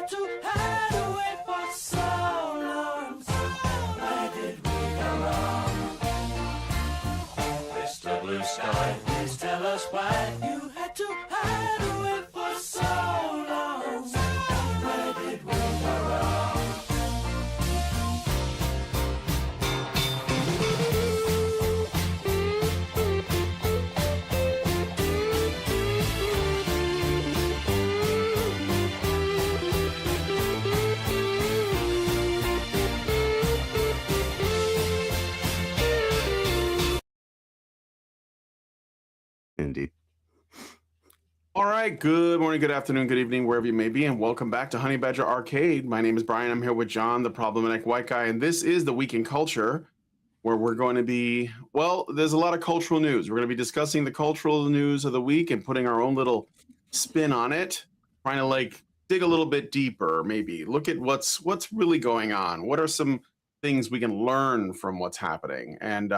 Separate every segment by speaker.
Speaker 1: had to hide away for so long. Where did we go wrong? Mr. Blue Sky, please tell us why you had to hide away for so long. Where did we go wrong?
Speaker 2: Indeed.
Speaker 3: All right. Good morning, good afternoon, good evening, wherever you may be, and welcome back to Honey Badger Arcade. My name is Brian. I'm here with John, the problematic white guy, and this is the Week in Culture, where we're going to be, well, there's a lot of cultural news. We're going to be discussing the cultural news of the week and putting our own little spin on it, trying to like dig a little bit deeper, maybe look at what's really going on. What are some things we can learn from what's happening? And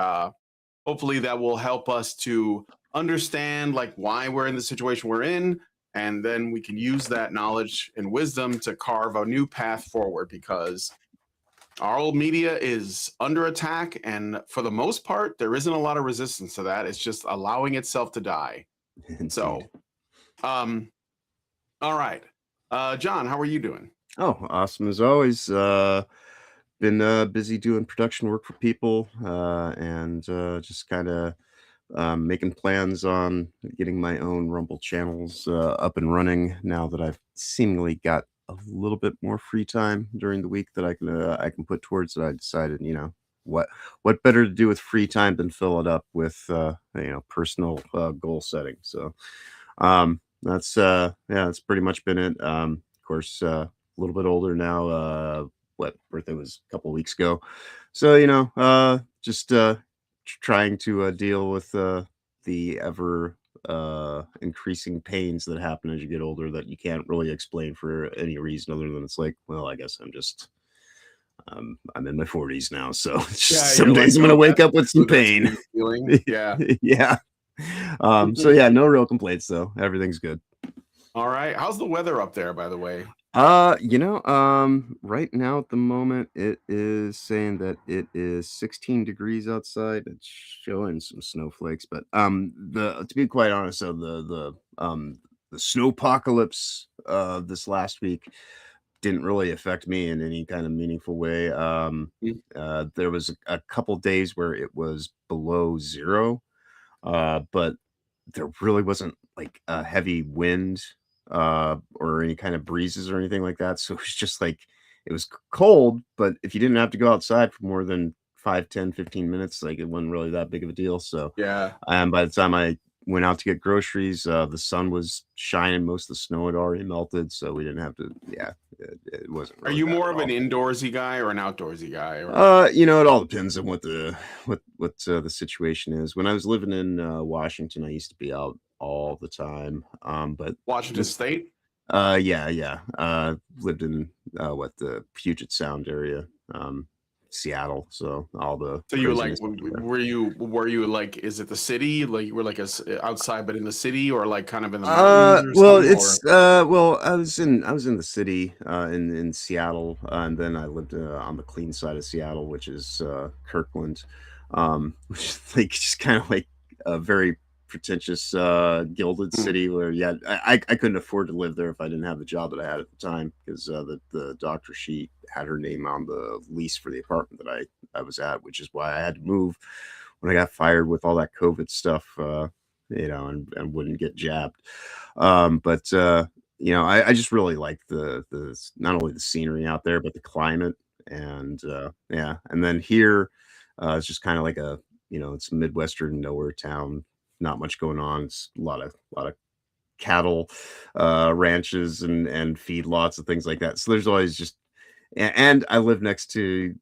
Speaker 3: hopefully that will help us to understand like why we're in the situation we're in, and then we can use that knowledge and wisdom to carve a new path forward, because our old media is under attack, and for the most part there isn't a lot of resistance to that. It's just allowing itself to die.
Speaker 2: Indeed.
Speaker 3: So all right, John, how are you doing?
Speaker 2: Oh, awesome as always. Been busy doing production work for people, and just kind of making plans on getting my own Rumble channels up and running now that I've seemingly got a little bit more free time during the week that I can put towards it. I decided, what better to do with free time than fill it up with personal goal setting. So that's that's pretty much been it. Of course, a little bit older now. What birthday was a couple weeks ago, so just trying to deal with the ever increasing pains that happen as you get older that you can't really explain for any reason other than it's like, well, I guess I'm in my 40s now, so some days I'm gonna wake up with some pain.
Speaker 3: Yeah.
Speaker 2: Yeah. So yeah, no real complaints though. Everything's good.
Speaker 3: All right. How's the weather up there, by the way?
Speaker 2: Right now at the moment it is saying that it is 16 degrees outside. It's showing some snowflakes, but to be quite honest, so the snowpocalypse this last week didn't really affect me in any kind of meaningful way. There was a couple days where it was below zero, but there really wasn't like a heavy wind or any kind of breezes or anything like that. So it was just like it was cold, but if you didn't have to go outside for more than 5, 10, 15 minutes, like it wasn't really that big of a deal. So
Speaker 3: Yeah.
Speaker 2: by the time I went out to get groceries, the sun was shining, most of the snow had already melted, so we didn't have to. Yeah, it wasn't
Speaker 3: Are
Speaker 2: really
Speaker 3: you
Speaker 2: bad
Speaker 3: more
Speaker 2: at
Speaker 3: of an
Speaker 2: all.
Speaker 3: indoorsy guy or an outdoorsy guy? Or...
Speaker 2: It all depends on what the situation is. When I was living in Washington, I used to be out all the time. But
Speaker 3: Washington State?
Speaker 2: yeah. Lived in the Puget Sound area, Seattle. So all the
Speaker 3: So you were like,
Speaker 2: craziness everywhere.
Speaker 3: were you like, is it the city? Like you were like outside, but in the city, or like kind of in the mountains or
Speaker 2: Well,
Speaker 3: something?
Speaker 2: it's I was in the city in Seattle, and then I lived on the clean side of Seattle, which is Kirkland, which is like just kind of like a very pretentious gilded city where I couldn't afford to live there if I didn't have the job that I had at the time, because the doctor, she had her name on the lease for the apartment that I was at, which is why I had to move when I got fired with all that COVID stuff, and wouldn't get jabbed. But I just really like the not only the scenery out there, but the climate, and and then here it's just kind of like it's a Midwestern nowhere town, not much going on. It's a lot of cattle ranches and feedlots and things like that. So there's always just, and I live next to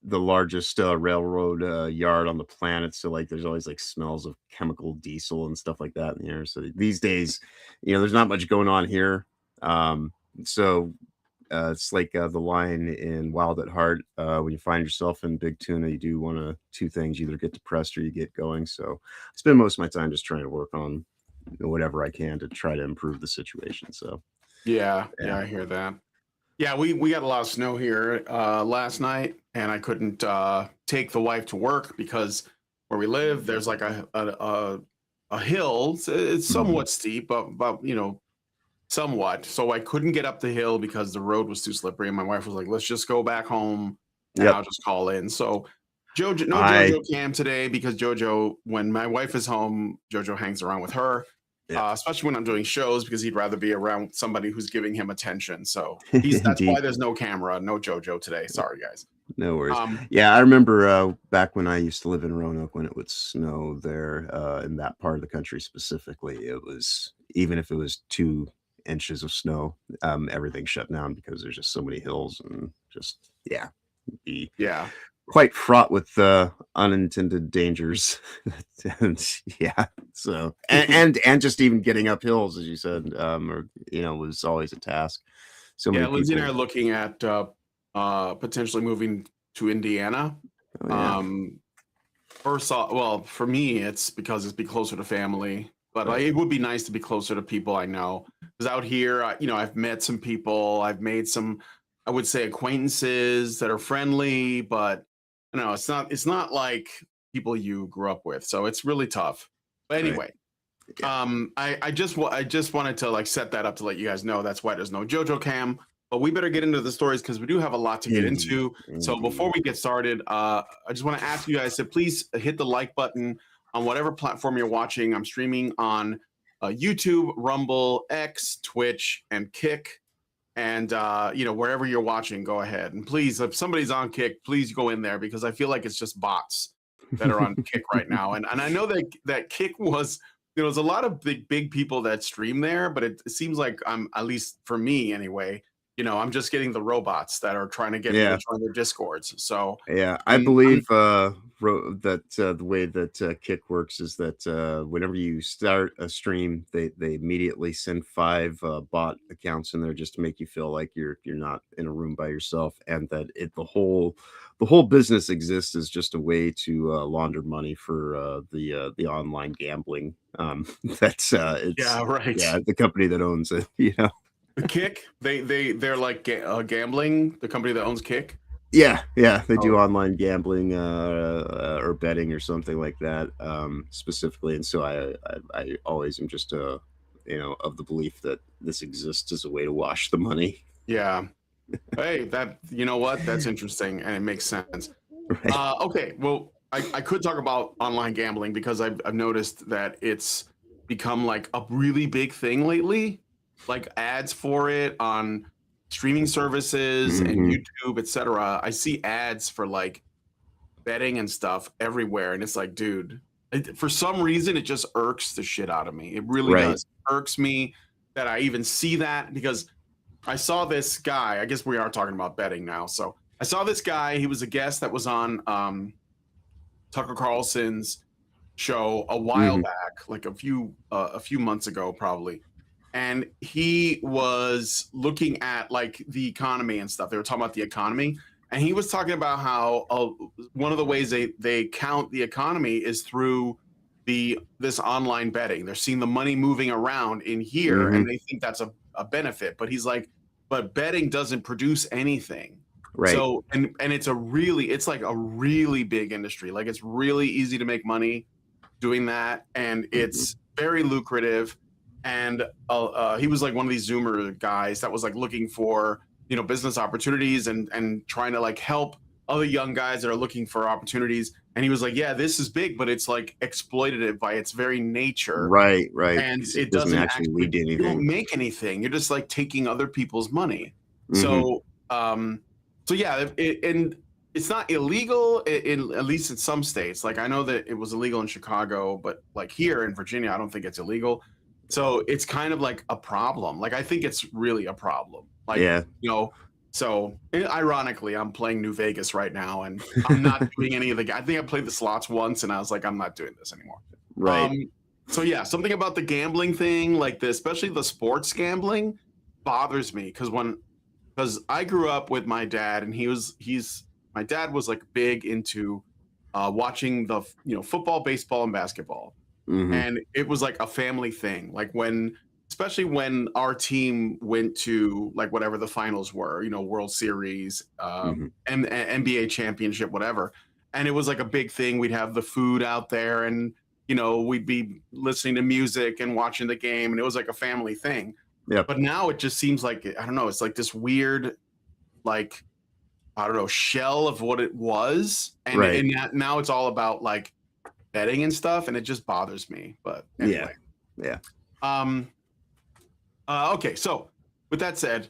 Speaker 2: the largest railroad yard on the planet, so like there's always like smells of chemical diesel and stuff like that in the air. So these days, there's not much going on here. So it's like the line in Wild at Heart, when you find yourself in big tuna, you do one of two things: you either get depressed or you get going. So I spend most of my time just trying to work on whatever I can to try to improve the situation. So
Speaker 3: yeah, I hear that. Yeah, we got a lot of snow here last night, and I couldn't take the wife to work because where we live, there's like a hill. It's
Speaker 2: Mhm.
Speaker 3: somewhat steep, but somewhat. So I couldn't get up the hill because the road was too slippery. And my wife was like, "Let's just go back home, and
Speaker 2: Yep.
Speaker 3: I'll just call in." So Jojo, no
Speaker 2: I
Speaker 3: Jojo Cam today because Jojo, when my wife is home, Jojo hangs around with her.
Speaker 2: yeah.
Speaker 3: Especially when I'm doing shows because he'd rather be around somebody who's giving him attention. So that's
Speaker 2: Indeed.
Speaker 3: why there's no camera, no JoJo today. Sorry, guys.
Speaker 2: No worries.
Speaker 3: Um,
Speaker 2: Yeah, I remember back when I used to live in Roanoke when it would snow there in that part of the country specifically. It was even if it was 2 inches of snow, everything shut down because there's just so many hills and just yeah, be
Speaker 3: yeah,
Speaker 2: quite fraught with unintended dangers. And yeah, so and just even getting up hills, as you said, or was always a task. So
Speaker 3: yeah.
Speaker 2: many
Speaker 3: Lindsay and I
Speaker 2: people.
Speaker 3: are looking at potentially moving to Indiana.
Speaker 2: Oh yeah,
Speaker 3: Um, First off, well, for me, it's because it's be closer to family. But like, it would be nice to be closer to people I know. Because out here, I've met some people. I've made some, I would say, acquaintances that are friendly. But it's not like people you grew up with. So it's really tough. But
Speaker 2: right.
Speaker 3: anyway,
Speaker 2: Yeah.
Speaker 3: I just wanted to like set that up to let you guys know that's why there's no JoJo Cam. But we better get into the stories because we do have a lot to get
Speaker 2: Indeed.
Speaker 3: into. So before
Speaker 2: Indeed.
Speaker 3: we get started, I just want to ask you guys to please hit the like button on whatever platform you're watching. I'm streaming on YouTube, Rumble, X, Twitch, and Kick. And wherever you're watching, go ahead. And please, if somebody's on Kick, please go in there because I feel like it's just bots that are on Kick right now. And I know that Kick was there's a lot of big people that stream there, but it seems like I'm, at least for me anyway, I'm just getting the robots that are trying to get me to
Speaker 2: Yeah.
Speaker 3: join their discords. So
Speaker 2: Yeah, I
Speaker 3: I'm
Speaker 2: believe, that, the way that, Kick works is that, whenever you start a stream, they immediately send 5, bot accounts in there just to make you feel like you're not in a room by yourself, and that the whole business exists as just a way to, launder money for, the online gambling. That's, it's
Speaker 3: Yeah, right.
Speaker 2: yeah, the company that owns it,
Speaker 3: The Kick, they're like gambling, the company that owns Kick.
Speaker 2: Yeah, yeah, they do
Speaker 3: Oh,
Speaker 2: online gambling, or betting or something like that, specifically, and so I always am just, of the belief that this exists as a way to wash the money.
Speaker 3: yeah. Hey, you know what? That's interesting and it makes sense.
Speaker 2: Right.
Speaker 3: Okay, well, I could talk about online gambling because I've noticed that it's become like a really big thing lately, like ads for it on streaming services and
Speaker 2: Mhm.
Speaker 3: YouTube, etc. I see ads for like betting and stuff everywhere, and it's like, dude, for some reason, it just irks the shit out of me. It really
Speaker 2: Right.
Speaker 3: does. It irks me that I even see that because I saw this guy. I guess we are talking about betting now. So I saw this guy. He was a guest that was on Tucker Carlson's show a while
Speaker 2: Mhm.
Speaker 3: back, like a few months ago, probably. And he was looking at like the economy and stuff. They were talking about the economy, and he was talking about how one of the ways they count the economy is through this online betting. They're seeing the money moving around in here, and
Speaker 2: Mhm.
Speaker 3: they think that's a benefit. But he's like, but betting doesn't produce anything.
Speaker 2: Right.
Speaker 3: So it's like a really big industry. Like it's really easy to make money doing that, and
Speaker 2: Mhm.
Speaker 3: it's very lucrative. And he was like one of these Zoomer guys that was like looking for business opportunities and trying to like help other young guys that are looking for opportunities. And he was like, "Yeah, this is big, but it's like exploitative by its very nature,
Speaker 2: Right, right,
Speaker 3: and
Speaker 2: 'cause it
Speaker 3: it
Speaker 2: doesn't
Speaker 3: doesn't
Speaker 2: actually lead
Speaker 3: actually.
Speaker 2: to
Speaker 3: You don't
Speaker 2: anything.
Speaker 3: make anything. You're just like taking other people's money."
Speaker 2: Mhm.
Speaker 3: So, so yeah, and it's not illegal in at least in some states. Like I know that it was illegal in Chicago, but like here in Virginia, I don't think it's illegal. So it's kind of like a problem. Like I think it's really a problem. Like,
Speaker 2: Yeah.
Speaker 3: you know, so ironically, I'm playing New Vegas right now and I'm not doing any of I think I played the slots once and I was like, I'm not doing this anymore.
Speaker 2: Right.
Speaker 3: Um, so yeah, something about the gambling thing, like especially the sports gambling, bothers me because I grew up with my dad, and he's my dad was like big into watching the football, baseball, and basketball,
Speaker 2: Mhm.
Speaker 3: and it was like a family thing. Like when especially when our team went to like whatever the finals were, World Series, and NBA championship, whatever. And it was like a big thing. We'd have the food out there and, we'd be listening to music and watching the game. And it was like a family thing.
Speaker 2: Yep.
Speaker 3: But now it just seems like, I don't know, it's like this weird, like, I don't know, shell of what it was. And,
Speaker 2: Right.
Speaker 3: and now it's all about like betting and stuff. And it just bothers me. But anyway.
Speaker 2: Yeah.
Speaker 3: Okay, so with that said,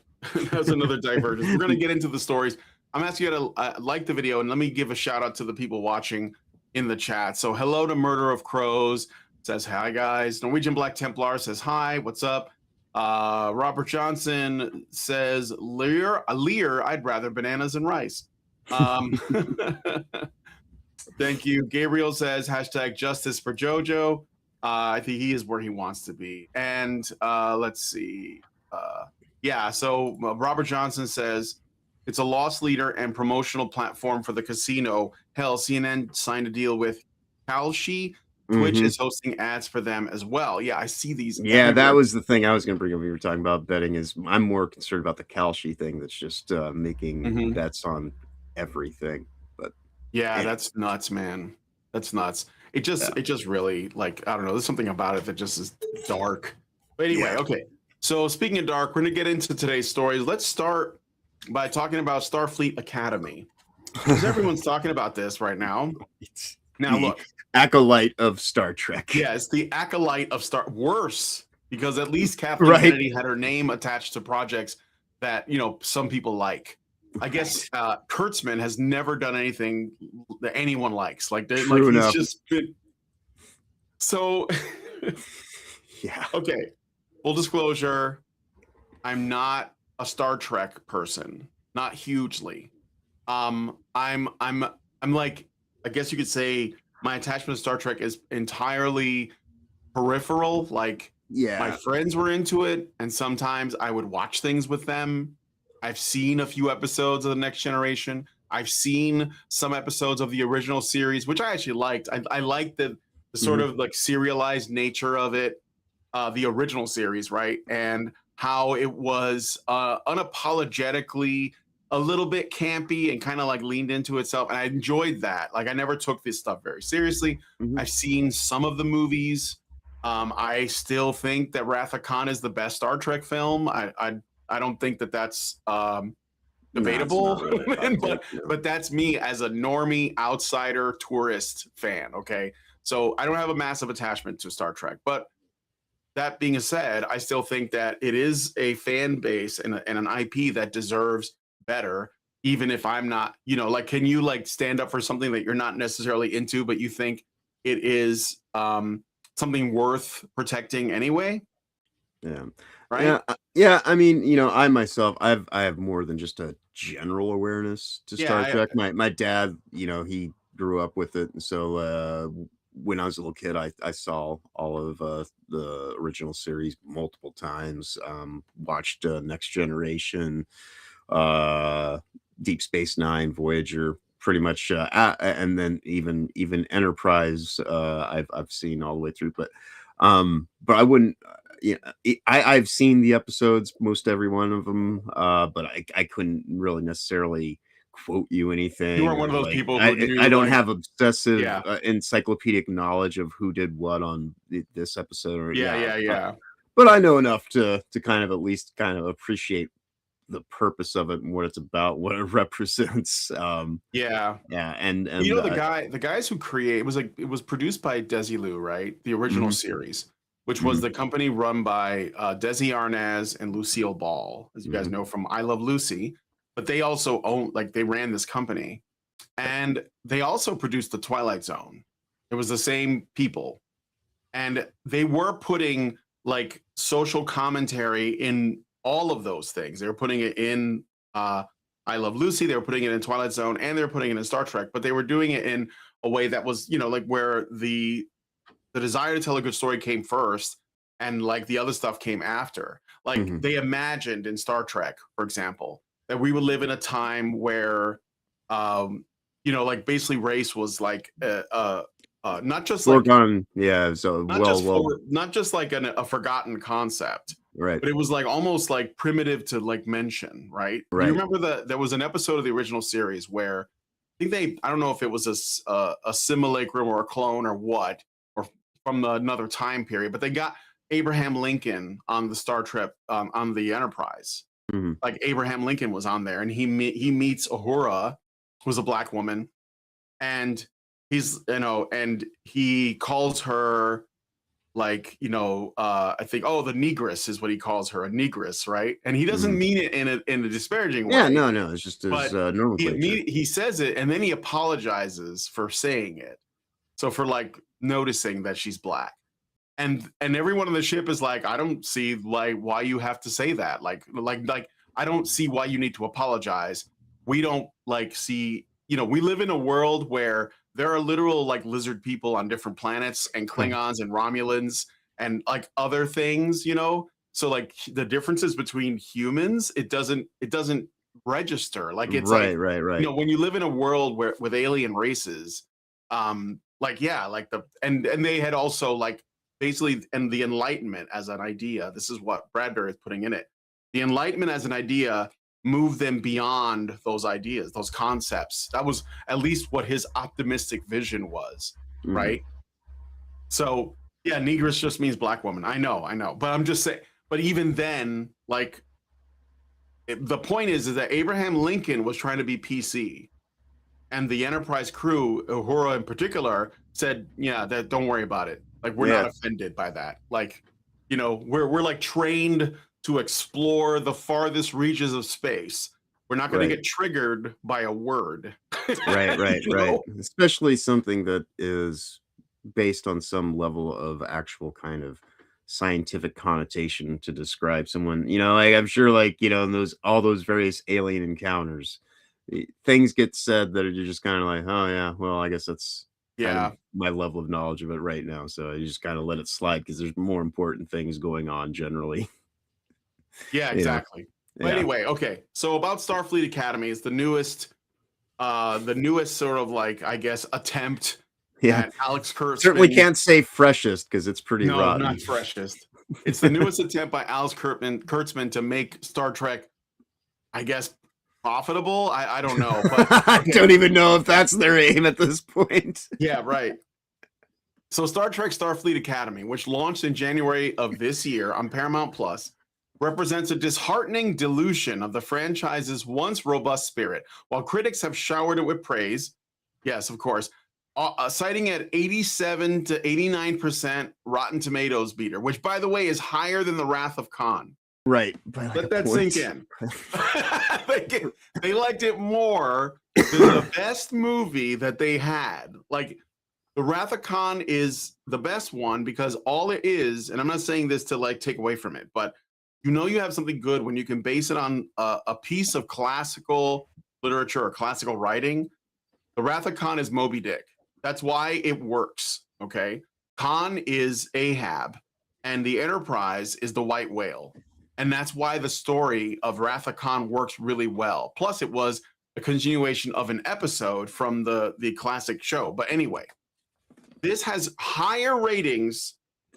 Speaker 3: that's another divergence. We're going to get into the stories. I'm asking you to like the video, and let me give a shout out to the people watching in the chat. So hello to Murder of Crows, says hi guys. Norwegian Black Templar says hi, what's up? Robert Johnson says Lear, I'd rather bananas and rice. Thank you. Gabriel says hashtag justice for JoJo. I think he is where he wants to be. And let's see. So Robert Johnson says it's a loss leader and promotional platform for the casino. Hell, CNN signed a deal with CULT-ure. Twitch is hosting ads for them as well. Yeah, I see these.
Speaker 2: Yeah,
Speaker 3: everywhere.
Speaker 2: that was the thing I was going to bring up. We were talking about betting. Is I'm more concerned about the CULT-ure thing that's just making bets on everything. But
Speaker 3: yeah, that's nuts, man. That's nuts. It just really, like, I don't know. There's something about it that just is dark. But anyway, okay. So speaking of dark, we're going to get into today's stories. Let's start by talking about Starfleet Academy, because everyone's talking about this right now. Now, look.
Speaker 2: Acolyte of Star Trek.
Speaker 3: Yeah, it's the acolyte of Worse, because at least Kathleen Kennedy had her name attached to projects that, some people like. I guess Kurtzman has never done anything that anyone likes. Like he's just been. So,
Speaker 2: yeah.
Speaker 3: Okay. Full disclosure, I'm not a Star Trek person, not hugely. I'm like, I guess you could say my attachment to Star Trek is entirely peripheral. Like, my friends were into it, and sometimes I would watch things with them. I've seen a few episodes of The Next Generation. I've seen some episodes of the original series, which I actually liked. I liked the sort of like serialized nature of it, the original series, right? And how it was unapologetically a little bit campy and kind of like leaned into itself. And I enjoyed that. Like, I never took this stuff very seriously. I've seen some of the movies. I still think that Wrath of Khan is the best Star Trek film. I don't think that that's debatable, no, really but that's me as a normie outsider tourist fan. Okay, so I don't have a massive attachment to Star Trek, but that being said, I still think that it is a fan base and an IP that deserves better, even if I'm not, like, can you like stand up for something that you're not necessarily into, but you think it is something worth protecting anyway?
Speaker 2: Yeah.
Speaker 3: Right.
Speaker 2: Yeah. I mean, I myself, I have more than just a general awareness to Star Trek. My dad, he grew up with it, and so when I was a little kid, I saw all of the original series multiple times. Watched Next Generation, Deep Space Nine, Voyager, pretty much, and then even Enterprise. I've seen all the way through, but I wouldn't. I've seen the episodes, most every one of them, but I couldn't really necessarily quote you anything.
Speaker 3: You weren't one of those people who
Speaker 2: I don't have obsessive encyclopedic knowledge of who did what on this episode. But I know enough to kind of at least kind of appreciate the purpose of it and what it's about, what it represents. And
Speaker 3: the guys who create it was produced by Desilu, right? The original series, which was the company run by Desi Arnaz and Lucille Ball, as you guys know from I Love Lucy. But they also they ran this company, and they also produced The Twilight Zone. It was the same people, and they were putting like social commentary in all of those things. They were putting it in I Love Lucy, they were putting it in Twilight Zone, and they were putting it in Star Trek, but they were doing it in a way that was, like where the desire to tell a good story came first, and like the other stuff came after. Like they imagined in Star Trek, for example, that we would live in a time where, like basically race was like not just like
Speaker 2: foregone, not
Speaker 3: just like a forgotten concept,
Speaker 2: Right.
Speaker 3: but it was like almost like primitive to like mention, right? Do you
Speaker 2: Right.
Speaker 3: remember there was an episode of the original series where I think I don't know if it was a simulacrum or a clone or what, or from another time period, but they got Abraham Lincoln on the Star Trek on the Enterprise.
Speaker 2: Mhm.
Speaker 3: Like Abraham Lincoln was on there, and he meets Uhura, who's a black woman, and he's and he calls her like I think the negress is what he calls her, a negress, right? And he doesn't
Speaker 2: Mhm.
Speaker 3: mean it in a disparaging
Speaker 2: Yeah,
Speaker 3: way,
Speaker 2: no, it's just his,
Speaker 3: but
Speaker 2: nomenclature.
Speaker 3: he says it and then he apologizes for saying it, so for like noticing that she's black. And everyone on the ship is like, I don't see like why you have to say that, like I don't see why you need to apologize. We don't like see, we live in a world where there are literal like lizard people on different planets and Klingons and Romulans and like other things, so like the differences between humans, it doesn't register. Like it's like,
Speaker 2: Right.
Speaker 3: when you live in a world where with alien races, like yeah, like and they had also like basically, and the Enlightenment as an idea, this is what Bradbury is putting in it. The Enlightenment as an idea moved them beyond those ideas, those concepts. That was at least what his optimistic vision was,
Speaker 2: Mhm.
Speaker 3: right? So yeah, negress just means black woman. I know, but I'm just saying. But even then, like, the point is that Abraham Lincoln was trying to be PC, and the Enterprise crew, Uhura in particular, said, "Yeah, that don't worry about it. Like, we're not offended by that. Like, we're like trained to explore the farthest reaches of space. We're not going to get triggered by a word."
Speaker 2: Right. Especially something that is based on some level of actual kind of scientific connotation to describe someone, like I'm sure like, in all those various alien encounters, things get said that are just kind of like, oh yeah, well, I guess that's kind of
Speaker 3: Yeah,
Speaker 2: my level of knowledge of it right now. So you just kind of let it slide because there's more important things going on generally.
Speaker 3: yeah,
Speaker 2: you know.
Speaker 3: exactly. But
Speaker 2: Yeah.
Speaker 3: anyway, okay. So about Starfleet Academy is the newest sort of like, I guess, attempt
Speaker 2: Yeah.
Speaker 3: that Alex
Speaker 2: Certainly
Speaker 3: Kurtzman.
Speaker 2: can't say freshest because it's pretty
Speaker 3: No,
Speaker 2: rotten.
Speaker 3: not freshest. It's the newest attempt by Alex Kurtzman to make Star Trek, I guess, profitable. I don't know, but
Speaker 2: I
Speaker 3: okay.
Speaker 2: don't even know if that's their aim at this point.
Speaker 3: Yeah, right. So Star Trek Starfleet Academy, which launched in January of this year on Paramount Plus, represents a disheartening dilution of the franchise's once robust spirit. While critics have showered it with praise, yes, of course, citing at 87 to 89% Rotten Tomatoes beater, which, by the way, is higher than The Wrath of Khan.
Speaker 2: Right. By like
Speaker 3: Let
Speaker 2: a
Speaker 3: that
Speaker 2: point.
Speaker 3: sink in. They liked it more than the best movie that they had. Like, The Wrath of Khan is the best one because all it is, and I'm not saying this to like take away from it, but you have something good when you can base it on a piece of classical literature or classical writing. The Wrath of Khan is Moby Dick. That's why it works. Okay. Khan is Ahab, and the Enterprise is the white whale. And that's why the story of Wrath of Khan works really well. Plus, it was a continuation of an episode from the classic show. But anyway, this has higher ratings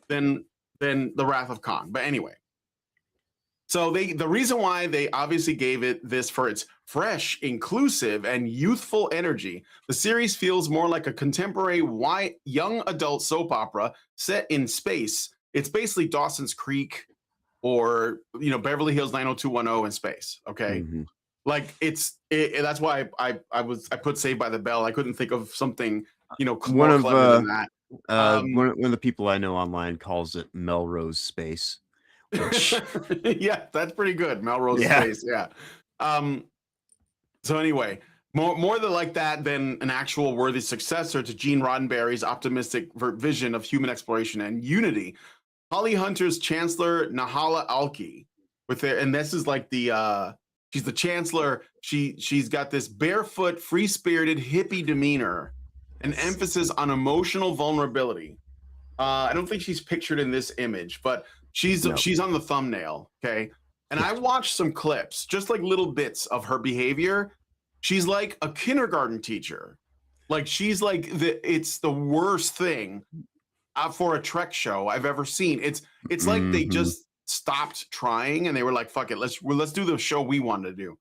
Speaker 3: than the Wrath of Khan. But anyway, so the reason why they obviously gave it this for its fresh, inclusive, and youthful energy. The series feels more like a contemporary white young adult soap opera set in space. It's basically Dawson's Creek or Beverly Hills 90210 in space. Okay.
Speaker 2: Mhm.
Speaker 3: Like that's why I put Saved by the Bell. I couldn't think of something more
Speaker 2: One
Speaker 3: clever than that.
Speaker 2: of the people I know online calls it Melrose Space, which
Speaker 3: Yeah, that's pretty good. Melrose
Speaker 2: yeah.
Speaker 3: Space, yeah. So anyway, more than like that than an actual worthy successor to Gene Roddenberry's optimistic vision of human exploration and unity. Holly Hunter's Chancellor Nahala Alki and this is like she's the Chancellor. She's got this barefoot, free-spirited hippie demeanor, an emphasis on emotional vulnerability. I don't think she's pictured in this image, but she's on the thumbnail. Okay. And I watched some clips, just like little bits of her behavior. She's like a kindergarten teacher. Like she's like it's the worst thing for a Trek show I've ever seen. It's like they just stopped trying and they were like, fuck it, let's do the show we wanted to do.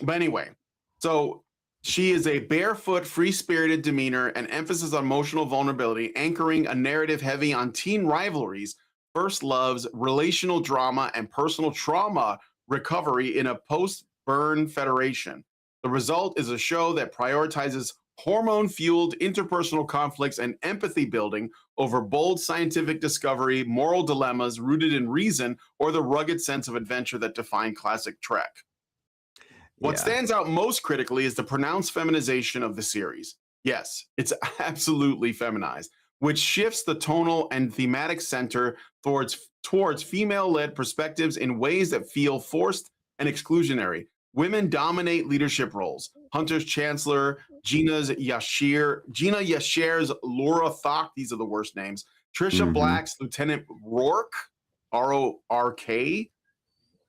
Speaker 3: But anyway, so she is a barefoot, free-spirited demeanor and emphasis on emotional vulnerability, anchoring a narrative heavy on teen rivalries, first loves, relational drama, and personal trauma recovery in a post-burn federation. The result is a show that prioritizes hormone-fueled interpersonal conflicts and empathy building over bold scientific discovery, moral dilemmas rooted in reason, or the rugged sense of adventure that define classic Trek. What stands out most critically is the pronounced feminization of the series. Yes, it's absolutely feminized, which shifts the tonal and thematic center towards female-led perspectives in ways that feel forced and exclusionary. Women dominate leadership roles. Hunter's Chancellor, Gina Yashir's Laura Thok, these are the worst names. Trisha Black's Lieutenant Rourke, R-O-R-K,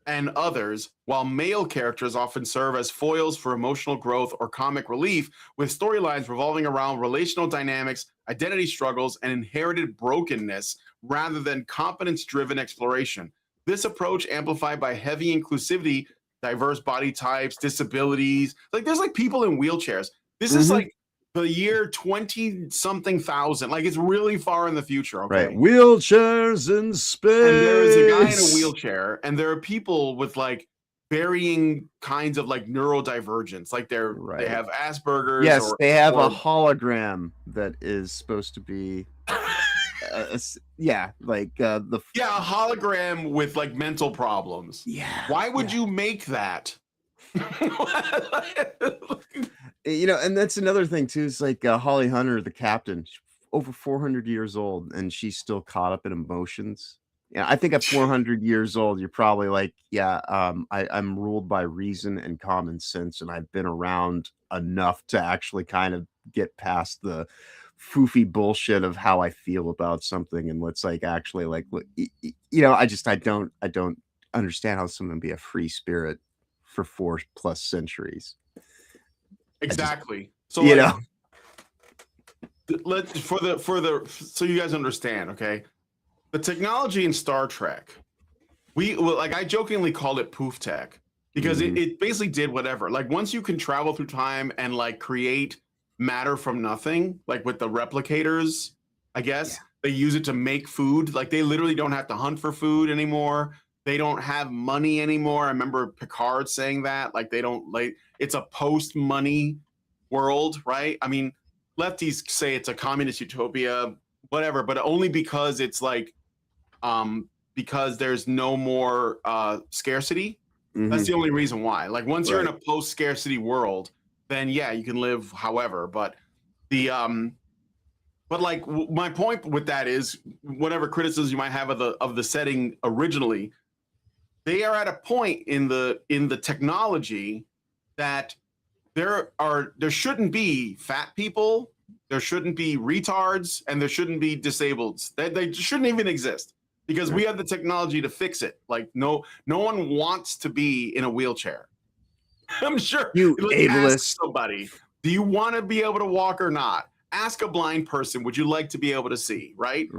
Speaker 3: and others, while male characters often serve as foils for emotional growth or comic relief, with storylines revolving around relational dynamics, identity struggles, and inherited brokenness rather than competence-driven exploration. This approach, amplified by heavy inclusivity, diverse body types, disabilities, like there's like people in wheelchairs. This is like the year 20-something thousand. Like it's really far in the future. Okay.
Speaker 2: Right. Wheelchairs in space.
Speaker 3: And there is a guy in a wheelchair, and there are people with like varying kinds of like neurodivergence. Like they have Asperger's.
Speaker 2: Yes, they have a hologram that is supposed to be a
Speaker 3: hologram with like mental problems.
Speaker 2: Yeah.
Speaker 3: Why would you make that?
Speaker 2: And that's another thing too. Is like Holly Hunter, the captain, over 400 years old, and she's still caught up in emotions. Yeah, I think at 400 years old, you're probably like, I'm ruled by reason and common sense, and I've been around enough to actually kind of get past the foofy bullshit of how I feel about something, and let's like actually like, I don't understand how someone can be a free spirit for 4+ centuries.
Speaker 3: Exactly. So let's so you guys understand, okay? The technology in Star Trek, I jokingly called it poof tech because it basically did whatever. Like once you can travel through time and like create matter from nothing, like with the replicators, I guess they use it to make food. Like they literally don't have to hunt for food anymore. They don't have money anymore. I remember Picard saying that, like they don't like it's a post-money world, right? I mean, lefties say it's a communist utopia, whatever, but only because it's like because there's no more scarcity. That's the only reason why. Like once you're in a post-scarcity world, then yeah, you can live however. But my point with that is whatever criticism you might have of the setting originally, they are at a point in the technology that there shouldn't be fat people, there shouldn't be retards, and there shouldn't be disableds. They shouldn't even exist because we have the technology to fix it. Like no one wants to be in a wheelchair. I'm sure
Speaker 2: you ableist.
Speaker 3: Ask somebody, do you want to be able to walk or not? Ask a blind person, would you like to be able to see? Right?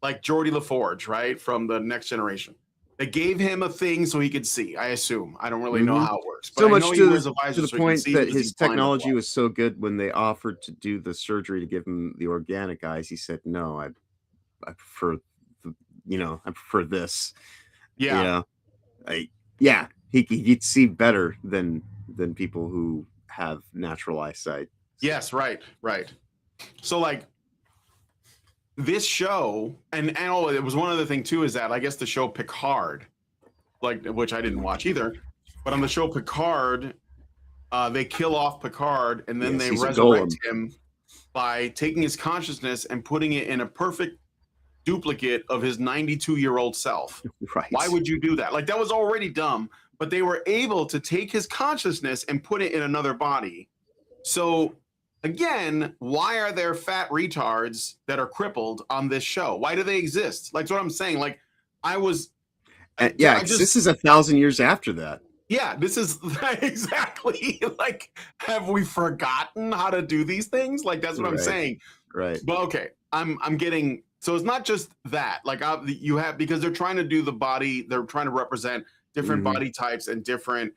Speaker 3: Like Geordie LaForge, right, from the Next Generation. They gave him a thing so he could see, I assume. I don't really know how it works. But
Speaker 2: so much to
Speaker 3: the
Speaker 2: point that his technology was so good when they offered to do the surgery to give him the organic eyes, he said, no, I prefer, I prefer this.
Speaker 3: Yeah.
Speaker 2: He'd see better than people who have natural eyesight.
Speaker 3: Yes, right. So like, this show, and it was one other thing too, is that I guess the show Picard, like which I didn't watch either, but on the show Picard, they kill off Picard and then they resurrect him by taking his consciousness and putting it in a perfect duplicate of his 92-year-old self.
Speaker 2: Right.
Speaker 3: Why would you do that? Like that was already dumb, but they were able to take his consciousness and put it in another body. So again, why are there fat retards that are crippled on this show? Why do they exist? Like, that's what I'm saying. Like,
Speaker 2: this is 1,000 years after that.
Speaker 3: Yeah, this is exactly like, have we forgotten how to do these things? Like, that's what I'm saying.
Speaker 2: Right.
Speaker 3: But okay, I'm getting So it's not just that. Like you have, because they're trying to do the body. They're trying to represent different
Speaker 2: Mhm.
Speaker 3: body types and different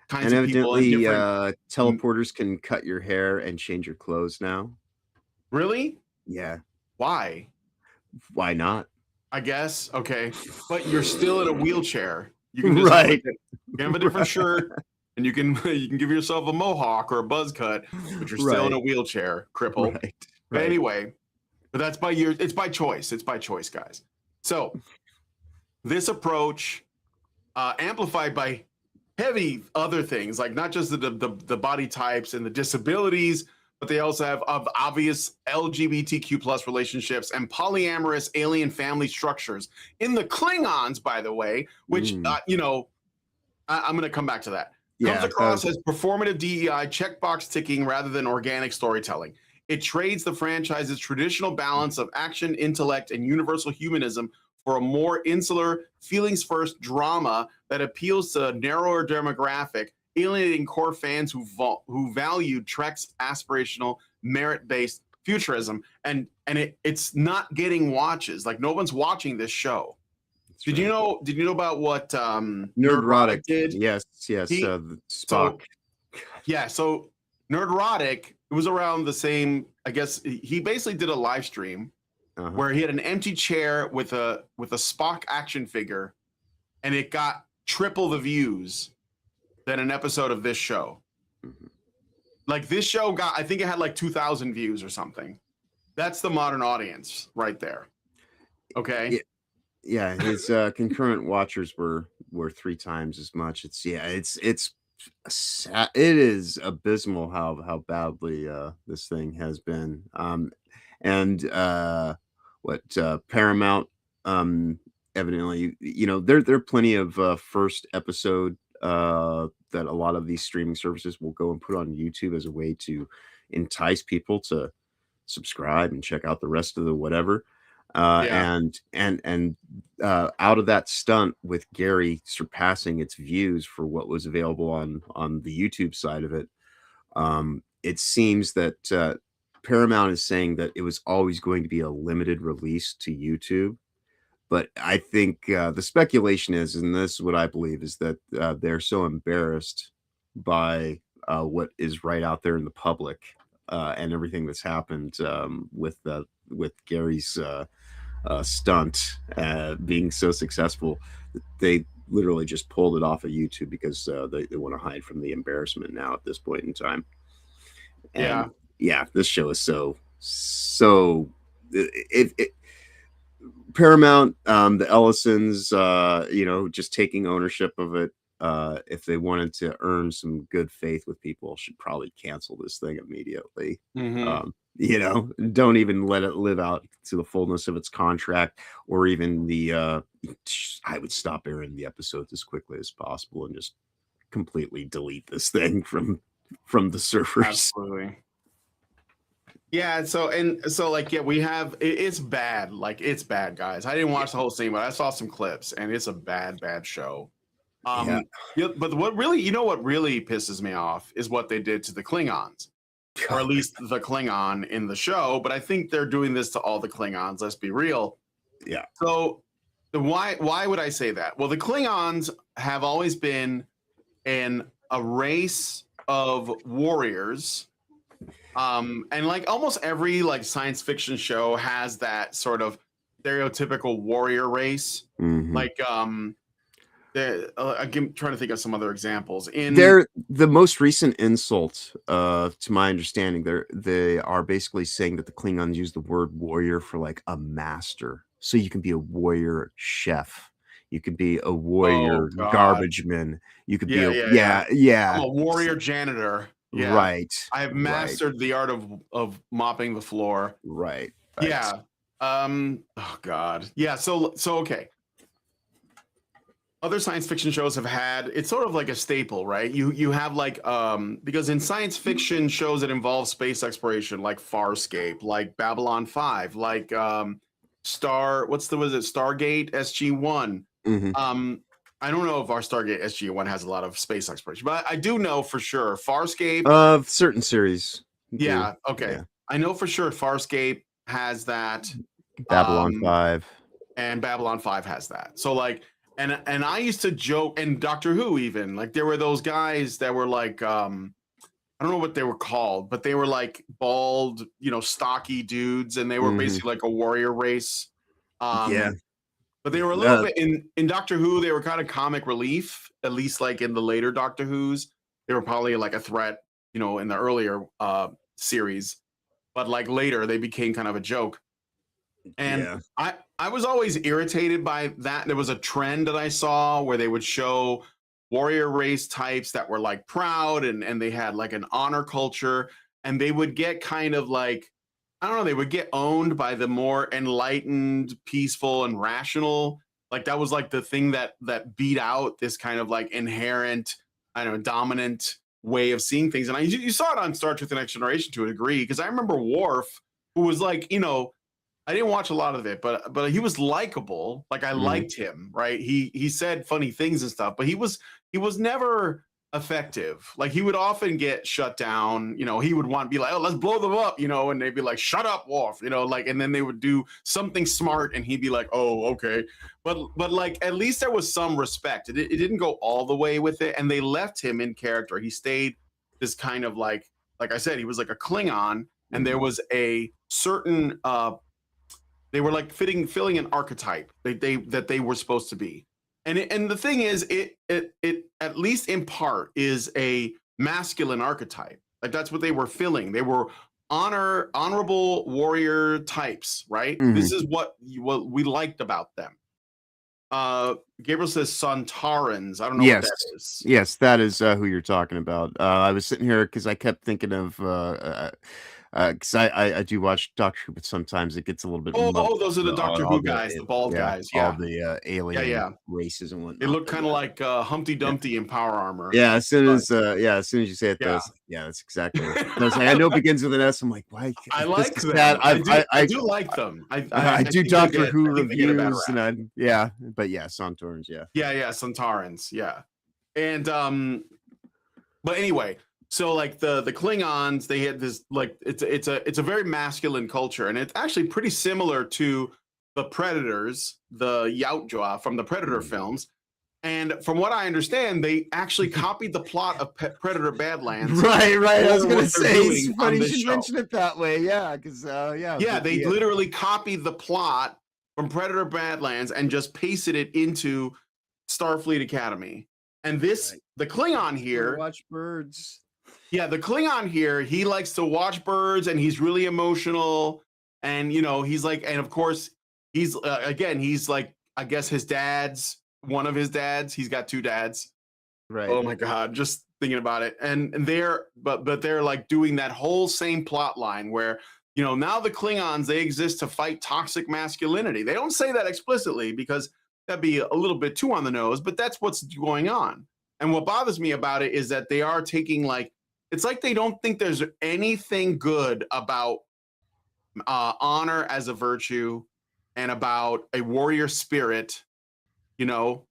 Speaker 3: kinds
Speaker 2: And
Speaker 3: of people and
Speaker 2: evidently,
Speaker 3: different.
Speaker 2: teleporters can cut your hair and change your clothes now.
Speaker 3: Really?
Speaker 2: Yeah,
Speaker 3: Why?
Speaker 2: why not?
Speaker 3: I guess. Okay. But you're still in a wheelchair. You can just
Speaker 2: Right.
Speaker 3: have a different
Speaker 2: Right.
Speaker 3: shirt, and you can give yourself a mohawk or a buzz cut, but you're still in a
Speaker 2: Right.
Speaker 3: wheelchair, cripple.
Speaker 2: Right.
Speaker 3: But
Speaker 2: Right.
Speaker 3: anyway, but that's it's by choice. It's by choice, guys. So this approach, amplified by heavy other things, like not just the body types and the disabilities, but they also have obvious LGBTQ plus relationships and polyamorous alien family structures in the Klingons, by the way, which
Speaker 2: Mm.
Speaker 3: I'm going to come back to that. Comes
Speaker 2: Yeah,
Speaker 3: across as performative DEI, checkbox ticking rather than organic storytelling. It trades the franchise's traditional balance of action, intellect, and universal humanism for a more insular, feelings first drama that appeals to a narrower demographic, alienating core fans who valued Trek's aspirational, merit-based futurism. And it's not getting watches. Like, no one's watching this show.
Speaker 2: that's
Speaker 3: Did
Speaker 2: right.
Speaker 3: you know? Did you know about what
Speaker 2: Nerdrotic
Speaker 3: did?
Speaker 2: Yes, yes.
Speaker 3: He-
Speaker 2: The
Speaker 3: So
Speaker 2: Spock.
Speaker 3: yeah, so Nerdrotic, it was around the same. I guess he basically did a live stream
Speaker 2: Uh-huh.
Speaker 3: where he had an empty chair with a Spock action figure, and it got triple the views than an episode of this show.
Speaker 2: Mhm.
Speaker 3: Like, this show got, I think it had like 2,000 views or something. That's the modern audience right there. Okay.
Speaker 2: Yeah, his concurrent watchers were 3 times as much. It's it is abysmal how badly this thing has been. And Paramount, evidently, there are plenty of first episode that a lot of these streaming services will go and put on YouTube as a way to entice people to subscribe and check out the rest of the whatever.
Speaker 3: Yeah.
Speaker 2: And out of that stunt with Gary surpassing its views for what was available on the YouTube side of it, it seems that Paramount is saying that it was always going to be a limited release to YouTube. But I think the speculation is, and this is what I believe, is that they're so embarrassed by what is right out there in the public and everything that's happened with Gary's stunt being so successful that they literally just pulled it off of YouTube because they want to hide from the embarrassment now at this point in time. And yeah, this show is so Paramount, the Ellisons, just taking ownership of it. If they wanted to earn some good faith with people, should probably cancel this thing immediately.
Speaker 3: Mhm.
Speaker 2: Don't even let it live out to the fullness of its contract, or even I would stop airing the episodes as quickly as possible and just completely delete this thing from the servers.
Speaker 3: Absolutely. Yeah, so we have it's bad. Like, it's bad, guys. I didn't watch the whole thing, but I saw some clips, and it's a bad show.
Speaker 2: Yeah.
Speaker 3: But what really pisses me off is what they did to the Klingons, or at least the Klingon in the show. But I think they're doing this to all the Klingons. Let's be real.
Speaker 2: Yeah.
Speaker 3: So why would I say that? Well, the Klingons have always been a race of warriors. And like almost every like science fiction show has that sort of stereotypical warrior race.
Speaker 2: Mhm.
Speaker 3: Like I'm trying to think of some other examples.
Speaker 2: They're the most recent insult, to my understanding. They are basically saying that the Klingons use the word warrior for like a master. So you can be a warrior chef. You could be a warrior
Speaker 3: God.
Speaker 2: garbage man. You could be
Speaker 3: Yeah.
Speaker 2: yeah.
Speaker 3: I'm a warrior janitor. Yeah.
Speaker 2: Right.
Speaker 3: I have mastered the art of mopping the floor.
Speaker 2: Right.
Speaker 3: Yeah. Oh God. Yeah. So okay. Other science fiction shows have had, it's sort of like a staple, right? You have like because in science fiction shows that involve space exploration, like Farscape, like Babylon 5, like Stargate SG-1.
Speaker 2: Mhm.
Speaker 3: I don't know if our Stargate SG-1 has a lot of space exploration, but I do know for sure Farscape.
Speaker 2: Of certain series.
Speaker 3: Yeah. Okay.
Speaker 2: Yeah.
Speaker 3: I know for sure Farscape has that.
Speaker 2: Babylon 5.
Speaker 3: And Babylon 5 has that. So like, and I used to joke, and Doctor Who even, like there were those guys that were like, I don't know what they were called, but they were like bald, stocky dudes, and they were basically like a warrior race.
Speaker 2: Yeah.
Speaker 3: But they were a little bit in Doctor Who, they were kind of comic relief, at least like in the later Doctor Who's. They were probably like a threat, in the earlier series. But like later they became kind of a joke. And I was always irritated by that. There was a trend that I saw where they would show warrior race types that were like proud and they had like an honor culture, and they would get kind of like, I don't know, they would get owned by the more enlightened, peaceful, and rational. Like that was like the thing that beat out this kind of like inherent, I don't know, dominant way of seeing things. And you saw it on Star Trek: The Next Generation to a degree, because I remember Worf, who was like, I didn't watch a lot of it, but he was likable. Like I liked him, right? He said funny things and stuff, but he was never effective. Like he would often get shut down. He would want to be like, oh, let's blow them up, and they'd be like, shut up, Worf, like, and then they would do something smart, and he'd be like, oh, okay. But like at least there was some respect. It didn't go all the way with it, and they left him in character. He stayed this kind of like I said, he was like a Klingon, and there was a certain they were like filling an archetype that they were supposed to be. And the thing is, it at least in part is a masculine archetype. Like that's what they were filling. They were honorable warrior types, right? This is what we liked about them. Gabriel says Sontarans. I don't know what that is.
Speaker 2: Yes, that is who you're talking about. I was sitting here because I kept thinking of because I do watch Doctor Who, but sometimes it gets a little bit.
Speaker 3: Oh, those are the Doctor Who guys, the bald guys. Yeah,
Speaker 2: all the alien races and whatnot.
Speaker 3: They look kind of like Humpty Dumpty in power armor.
Speaker 2: Yeah, as soon as you say it, that's exactly it. I know it begins with an S. I'm like, why?
Speaker 3: I like them. I do like them.
Speaker 2: I do Doctor Who reviews, and but Sontarans,
Speaker 3: yeah, Sontarans, and but anyway. So like the Klingons, they had this like it's a very masculine culture, and it's actually pretty similar to the Predators, the Yautja from the Predator films. And from what I understand, they actually copied the plot of Predator Badlands.
Speaker 2: Right. I was going to say, it's funny you should mention it that way. Yeah, because
Speaker 3: they literally copied the plot from Predator Badlands and just pasted it into Starfleet Academy. And the Klingon here,
Speaker 2: watch birds.
Speaker 3: Yeah, the Klingon here, he likes to watch birds, and he's really emotional, and he's like, and of course he's he's like, I guess one of his dads, he's got two dads,
Speaker 2: right?
Speaker 3: Oh my god, just thinking about it. And they're but they're like doing that whole same plot line where now the Klingons, they exist to fight toxic masculinity. They don't say that explicitly because that'd be a little bit too on the nose, but that's what's going on. And what bothers me about it is that they are taking it's like they don't think there's anything good about honor as a virtue and about a warrior spirit,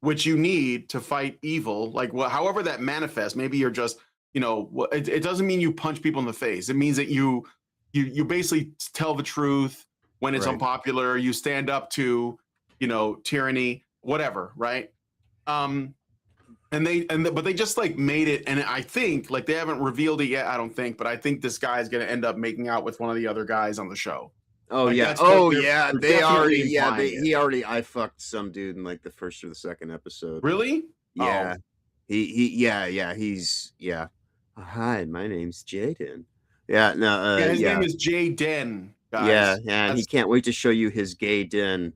Speaker 3: which you need to fight evil. Like, however that manifests, maybe you're just, it doesn't mean you punch people in the face. It means that you basically tell the truth when it's unpopular. You stand up to, tyranny, whatever, right? But they just made it, and I think they haven't revealed it yet. I don't think, but I think this guy is going to end up making out with one of the other guys on the show.
Speaker 2: Oh yeah, they already he already I fucked some dude in the first or the second episode.
Speaker 3: Really?
Speaker 2: Yeah, he's hi, my name's Jaden. Yeah, no,
Speaker 3: his name is Jaden. Guys.
Speaker 2: Yeah, and he can't wait to show you his gay den.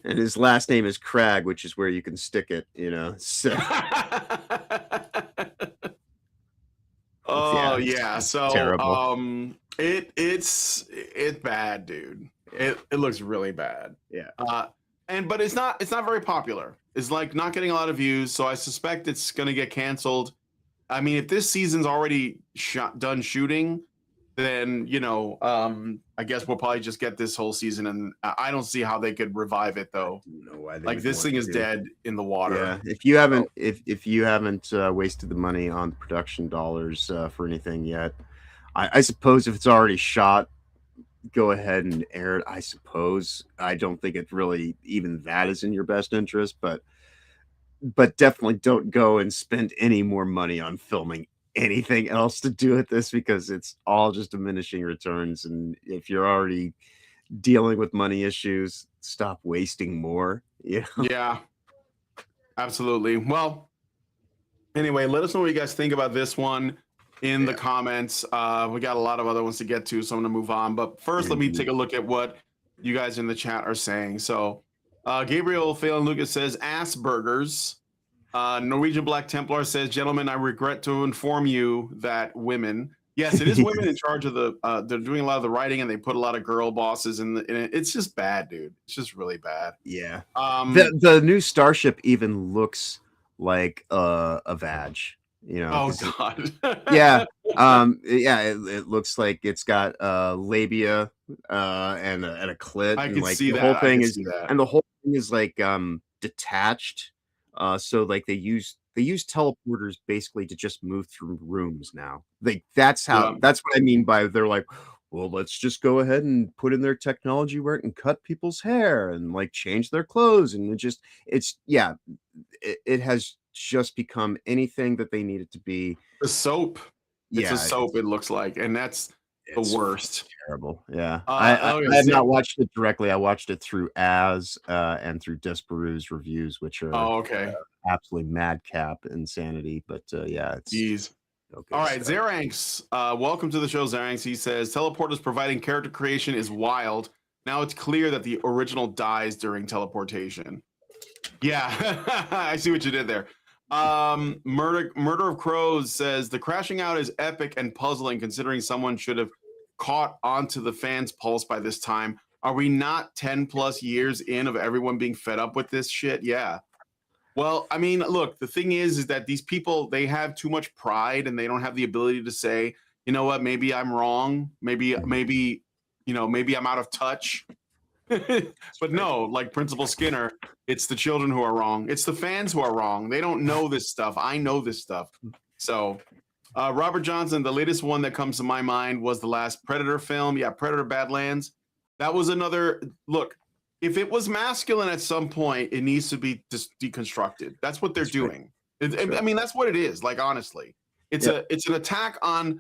Speaker 2: And his last name is Crag, which is where you can stick it, So.
Speaker 3: So
Speaker 2: terrible.
Speaker 3: It's bad, dude. It looks really bad.
Speaker 2: Yeah.
Speaker 3: But it's not very popular. It's not getting a lot of views, so I suspect it's gonna get canceled. I mean, if this season's already done shooting, then I guess we'll probably just get this whole season, and I don't see how they could revive it though. This thing is dead in the water.
Speaker 2: Yeah, if you haven't wasted the money on production dollars for anything yet, I suppose if it's already shot, go ahead and air it, I suppose. I don't think it really even that is in your best interest, but definitely don't go and spend any more money on filming anything else to do with this because it's all just diminishing returns. And if you're already dealing with money issues, stop wasting more. Yeah.
Speaker 3: Yeah, absolutely. Well, anyway, let us know what you guys think about this one in the comments. We got a lot of other ones to get to, so I'm going to move on. But first, let me take a look at what you guys in the chat are saying. So Gabriel Phelan Lucas says, ass burgers. Norwegian Black Templar says, gentlemen, I regret to inform you that women, yes, it is women in charge of the, they're doing a lot of the writing and they put a lot of girl bosses in it. It's just bad, dude. It's just really bad.
Speaker 2: Yeah. The new starship even looks like a vag, you know.
Speaker 3: Oh God.
Speaker 2: Yeah. Yeah, it looks like it's got labia and a clit.
Speaker 3: I
Speaker 2: and
Speaker 3: can
Speaker 2: like
Speaker 3: see
Speaker 2: the
Speaker 3: that.
Speaker 2: whole thing
Speaker 3: I can
Speaker 2: is
Speaker 3: see that.
Speaker 2: and the whole thing is like detached. So like they use teleporters basically to just move through rooms now. Like that's
Speaker 3: Yeah.
Speaker 2: what I mean by they're like, well, let's just go ahead and put in their technology where it can cut people's hair and like change their clothes. And it has just become anything that they need it to be.
Speaker 3: The soap. It's
Speaker 2: Yeah,
Speaker 3: a soap, it looks like, and that's the
Speaker 2: it's
Speaker 3: worst.
Speaker 2: terrible. Yeah.
Speaker 3: Oh,
Speaker 2: I have not watched it directly. I watched it through and through Desperoux's reviews, which are
Speaker 3: Oh, okay.
Speaker 2: absolutely madcap insanity. But yeah, it's
Speaker 3: Jeez.
Speaker 2: okay.
Speaker 3: All right, Zeranx. Welcome to the show, Zeranx. He says teleporters providing character creation is wild. Now it's clear that the original dies during teleportation. Yeah, I see what you did there. Murder of Crows says the crashing out is epic and puzzling considering someone should have caught onto the fans' pulse by this time. Are we not 10 plus years in of everyone being fed up with this shit? Yeah. Well, I mean, look, the thing is that these people, they have too much pride and they don't have the ability to say, you know what, maybe I'm wrong. Maybe, you know, maybe I'm out of touch. But no, like Principal Skinner, it's the children who are wrong. It's the fans who are wrong. They don't know this stuff. I know this stuff. So Robert Johnson, the latest one that comes to my mind was the last Predator film. Yeah, Predator Badlands. That was another look. If it was masculine at some point, it needs to be deconstructed. That's what they're doing. I mean, that's what it is. Like honestly, it's an attack on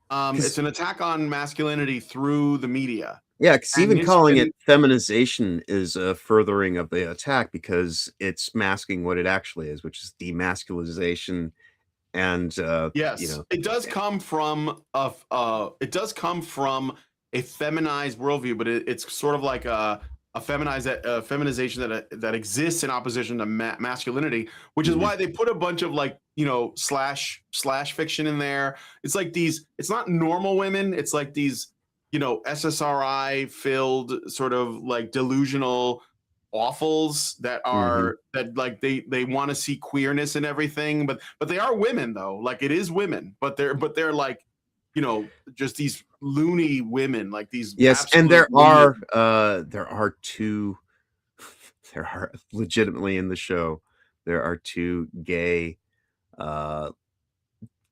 Speaker 3: masculinity through the media.
Speaker 2: Yeah, because even calling it feminization is a furthering of the attack because it's masking what it actually is, which is demasculization. And
Speaker 3: yes,
Speaker 2: you know,
Speaker 3: it does come from a feminized worldview, but it's sort of like a feminization that exists in opposition to masculinity, which is why they put a bunch of like, you know, slash fiction in there. It's like it's not normal women. It's like these, you know, SSRI filled sort of like delusional awfuls that are that like they want to see queerness and everything, but they are women though. Like it is women, but they're like, you know, just these loony women, like these.
Speaker 2: Yes, and there are two. There are legitimately in the show. There are two gay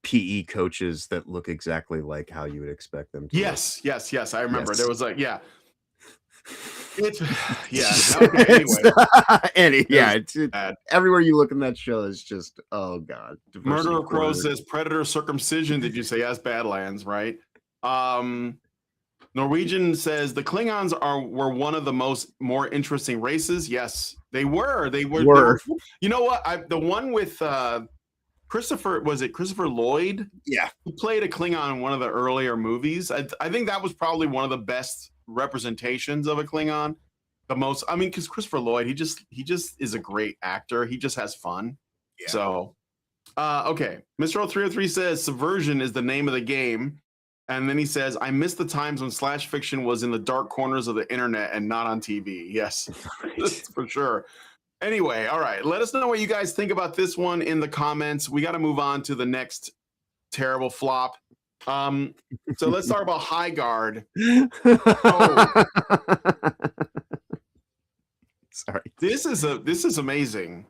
Speaker 2: PE coaches that look exactly like how you would expect them to.
Speaker 3: Yes. I remember there was like, yeah. It's
Speaker 2: everywhere you look in that show is just god.
Speaker 3: Murder of Crows says Predator circumcision. Did you say yes? Badlands, right? Norwegian says the Klingons were one of the more interesting races. Yes, they were. They were. You know what? The one with Christopher Lloyd?
Speaker 2: Yeah,
Speaker 3: he played a Klingon in one of the earlier movies. I think that was probably one of the best representations of a Klingon. The most, I mean, because Christopher Lloyd, he just is a great actor. He just has fun. Yeah. So, okay, Mr. 303 says subversion is the name of the game. And then he says, I miss the times when slash fiction was in the dark corners of the internet and not on TV. Yes, for sure. Anyway, all right. Let us know what you guys think about this one in the comments. We got to move on to the next terrible flop. So let's talk about Highguard. Oh.
Speaker 2: Sorry.
Speaker 3: This is amazing.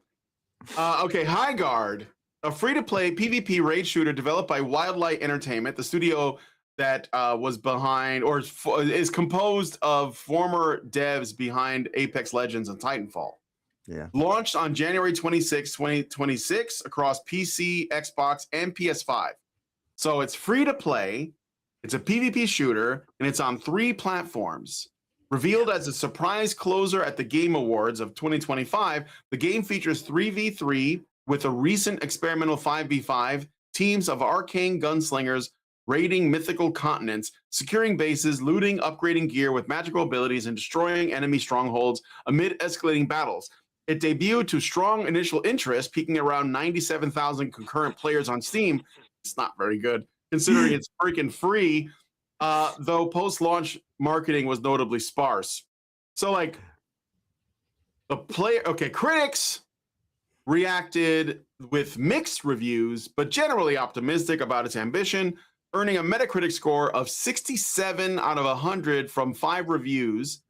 Speaker 3: Okay, Highguard, a free-to-play PvP raid shooter developed by Wildlight Entertainment, the studio that was behind or is composed of former devs behind Apex Legends and Titanfall.
Speaker 2: Yeah.
Speaker 3: Launched on January 26, 2026 across PC, Xbox, and PS5. So it's free to play. It's a PvP shooter, and it's on 3 platforms. Revealed as a surprise closer at the Game Awards of 2025, the game features 3v3 with a recent experimental 5v5 teams of arcane gunslingers raiding mythical continents, securing bases, looting, upgrading gear with magical abilities, and destroying enemy strongholds amid escalating battles. It debuted to strong initial interest, peaking around 97,000 concurrent players on Steam. It's not very good, considering it's freaking free, though post-launch marketing was notably sparse. So, like, critics reacted with mixed reviews, but generally optimistic about its ambition, earning a Metacritic score of 67 out of 100 from 5 reviews.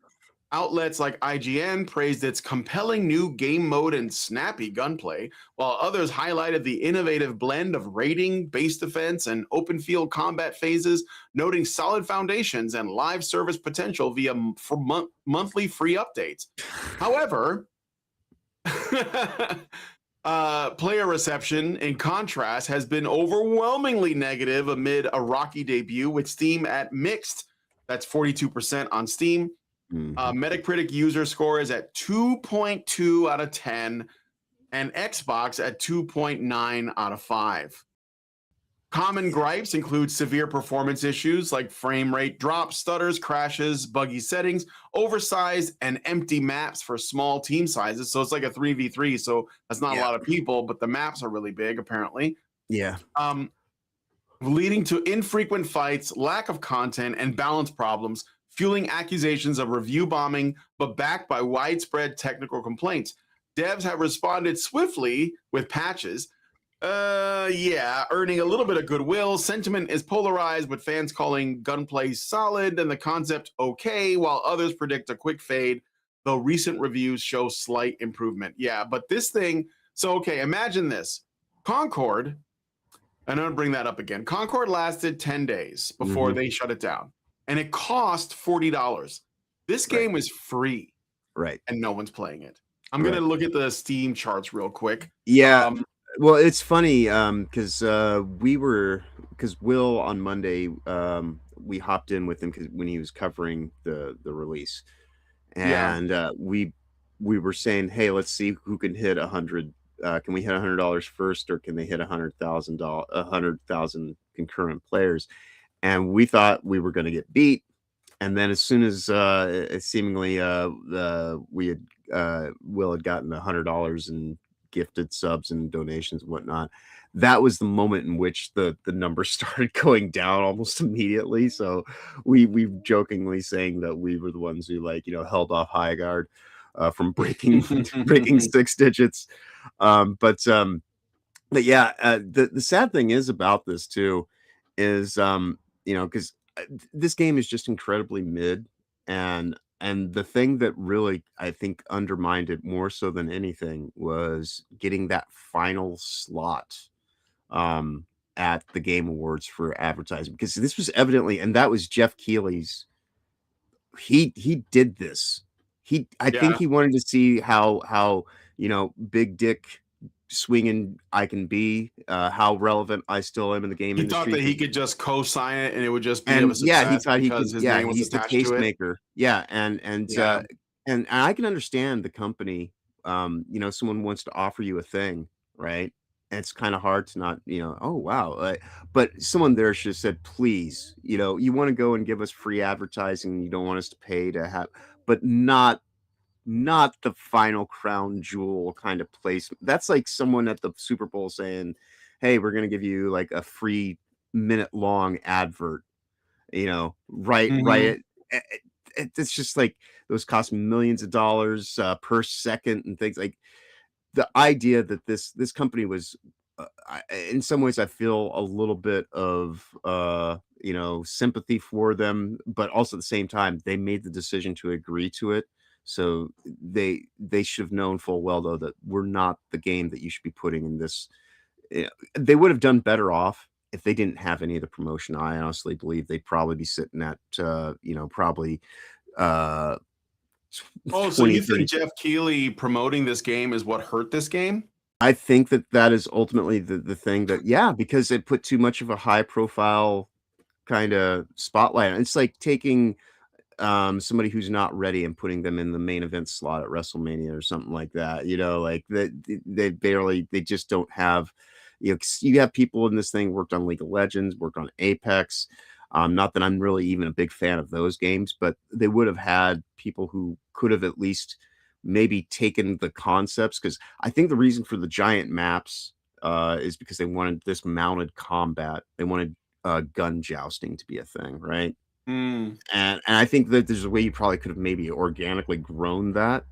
Speaker 3: Outlets like IGN praised its compelling new game mode and snappy gunplay, while others highlighted the innovative blend of raiding, base defense, and open field combat phases, noting solid foundations and live service potential via monthly free updates. However, player reception, in contrast, has been overwhelmingly negative amid a rocky debut, with Steam at mixed. That's 42% on Steam. Metacritic user score is at 2.2 out of 10, and Xbox at 2.9 out of 5. Common gripes include severe performance issues like frame rate drops, stutters, crashes, buggy settings, oversized and empty maps for small team sizes. So it's like a 3v3, so that's not a lot of people, but the maps are really big, apparently.
Speaker 2: Yeah.
Speaker 3: Leading to infrequent fights, lack of content, and balance problems, fueling accusations of review bombing, but backed by widespread technical complaints. Devs have responded swiftly with patches. Earning a little bit of goodwill. Sentiment is polarized, with fans calling gunplay solid and the concept okay, while others predict a quick fade, though recent reviews show slight improvement. Yeah, but this thing, imagine this. Concord, and I'm going to bring that up again. Concord lasted 10 days before they shut it down, and it cost $40. This game is free,
Speaker 2: right?
Speaker 3: And no one's playing it. I'm going to look at the Steam charts real quick.
Speaker 2: Yeah. Well, it's funny because Will on Monday, we hopped in with him when he was covering the release, and we were saying, hey, let's see who can hit 100. Can we hit $100 first, or can they hit 100,000 concurrent players? And we thought we were going to get beat. And then as soon as seemingly we had Will had gotten $100 in gifted subs and donations and whatnot, that was the moment in which the numbers started going down almost immediately. So we jokingly saying that we were the ones who held off Highguard from breaking 6 digits. But yeah, the sad thing is about this too is because this game is just incredibly mid, and the thing that really, I think, undermined it more so than anything was getting that final slot at the Game Awards for advertising, because this was evidently, and that was Jeff Keighley's. He did this. I think he wanted to see how big dick swinging I can be, how relevant I still am in the game industry.
Speaker 3: He thought that he could just co-sign it and it would just be
Speaker 2: and
Speaker 3: a success,
Speaker 2: he thought he could.
Speaker 3: his name was
Speaker 2: He's the
Speaker 3: attached to it.
Speaker 2: tastemaker. And I can understand the company. Someone wants to offer you a thing, right? And it's kind of hard to not, oh wow. But someone there should have said, please, you want to go and give us free advertising. You don't want us to pay to have, but not the final crown jewel kind of placement. That's like someone at the Super Bowl saying, hey, we're going to give you like a free minute-long advert, right. It's just like those cost millions of dollars per second and things. Like, the idea that this company was, in some ways, I feel a little bit of sympathy for them, but also at the same time, they made the decision to agree to it. So they should have known full well, though, that we're not the game that you should be putting in this. They would have done better off if they didn't have any of the promotion, I honestly believe they'd probably be sitting at, probably uh,
Speaker 3: Oh, so
Speaker 2: 20,
Speaker 3: you
Speaker 2: 30.
Speaker 3: think Jeff Keighley promoting this game is what hurt this game?
Speaker 2: I think that is ultimately the thing that, yeah, because it put too much of a high profile kind of spotlight. It's like taking somebody who's not ready and putting them in the main event slot at WrestleMania or something like that. Like they just don't have, 'cause you have people in this thing worked on League of Legends, worked on Apex. Not that I'm really even a big fan of those games, but they would have had people who could have at least maybe taken the concepts, because I think the reason for the giant maps is because they wanted this mounted combat. They wanted gun jousting to be a thing, right?
Speaker 3: Mm,
Speaker 2: And I think that there's a way you probably could have maybe organically grown that.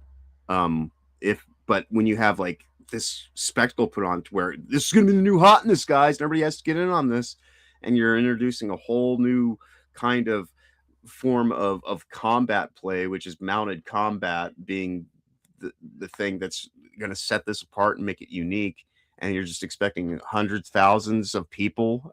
Speaker 2: If but when you have like this spectacle put on to where this is gonna be the new hotness, guys, and everybody has to get in on this, and you're introducing a whole new kind of form of combat play, which is mounted combat being the thing that's gonna set this apart and make it unique, and you're just expecting hundreds, thousands of people.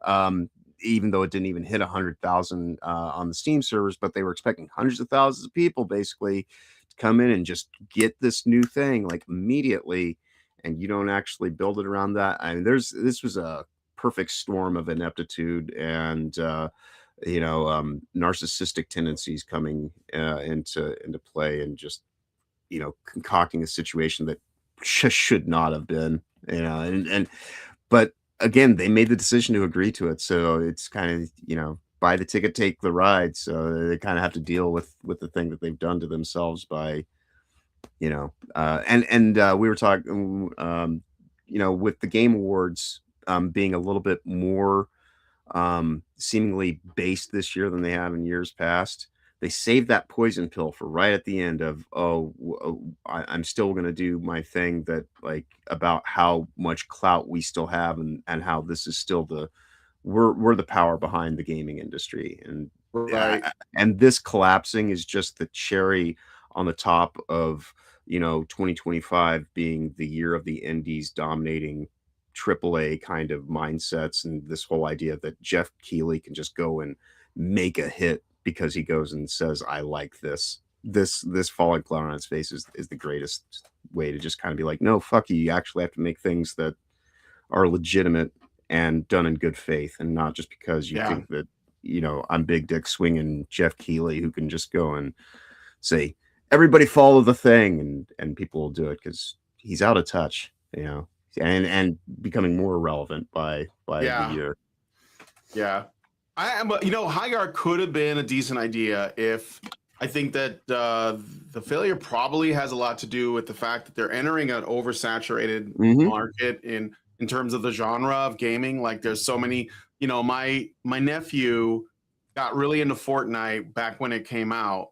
Speaker 2: Even though it didn't even hit 100,000 on the Steam servers, but they were expecting hundreds of thousands of people basically to come in and just get this new thing like immediately, and you don't actually build it around that. I mean, this was a perfect storm of ineptitude and narcissistic tendencies coming into play, and just concocting a situation that just should not have been, and but again, they made the decision to agree to it, so it's kind of, buy the ticket, take the ride. So they kind of have to deal with the thing that they've done to themselves by, we were talking, with the Game Awards being a little bit more seemingly based this year than they have in years past. They saved that poison pill for right at the end of, I'm still going to do my thing, that like about how much clout we still have, and how this is still we're the power behind the gaming industry. And
Speaker 3: right.
Speaker 2: and this collapsing is just the cherry on the top of 2025 being the year of the indies dominating AAA kind of mindsets, and this whole idea that Jeff Keighley can just go and make a hit because he goes and says, I like this. This falling clown on his face is the greatest way to just kind of be like, no, fuck you. You actually have to make things that are legitimate and done in good faith, and not just because you
Speaker 3: Yeah.
Speaker 2: think that, I'm big dick swinging Jeff Keighley who can just go and say, everybody follow the thing, and people will do it because he's out of touch, and becoming more irrelevant by
Speaker 3: Yeah.
Speaker 2: the year.
Speaker 3: Yeah. But Highguard could have been a decent idea. If I think that the failure probably has a lot to do with the fact that they're entering an oversaturated market in terms of the genre of gaming. Like there's so many, my nephew got really into Fortnite back when it came out,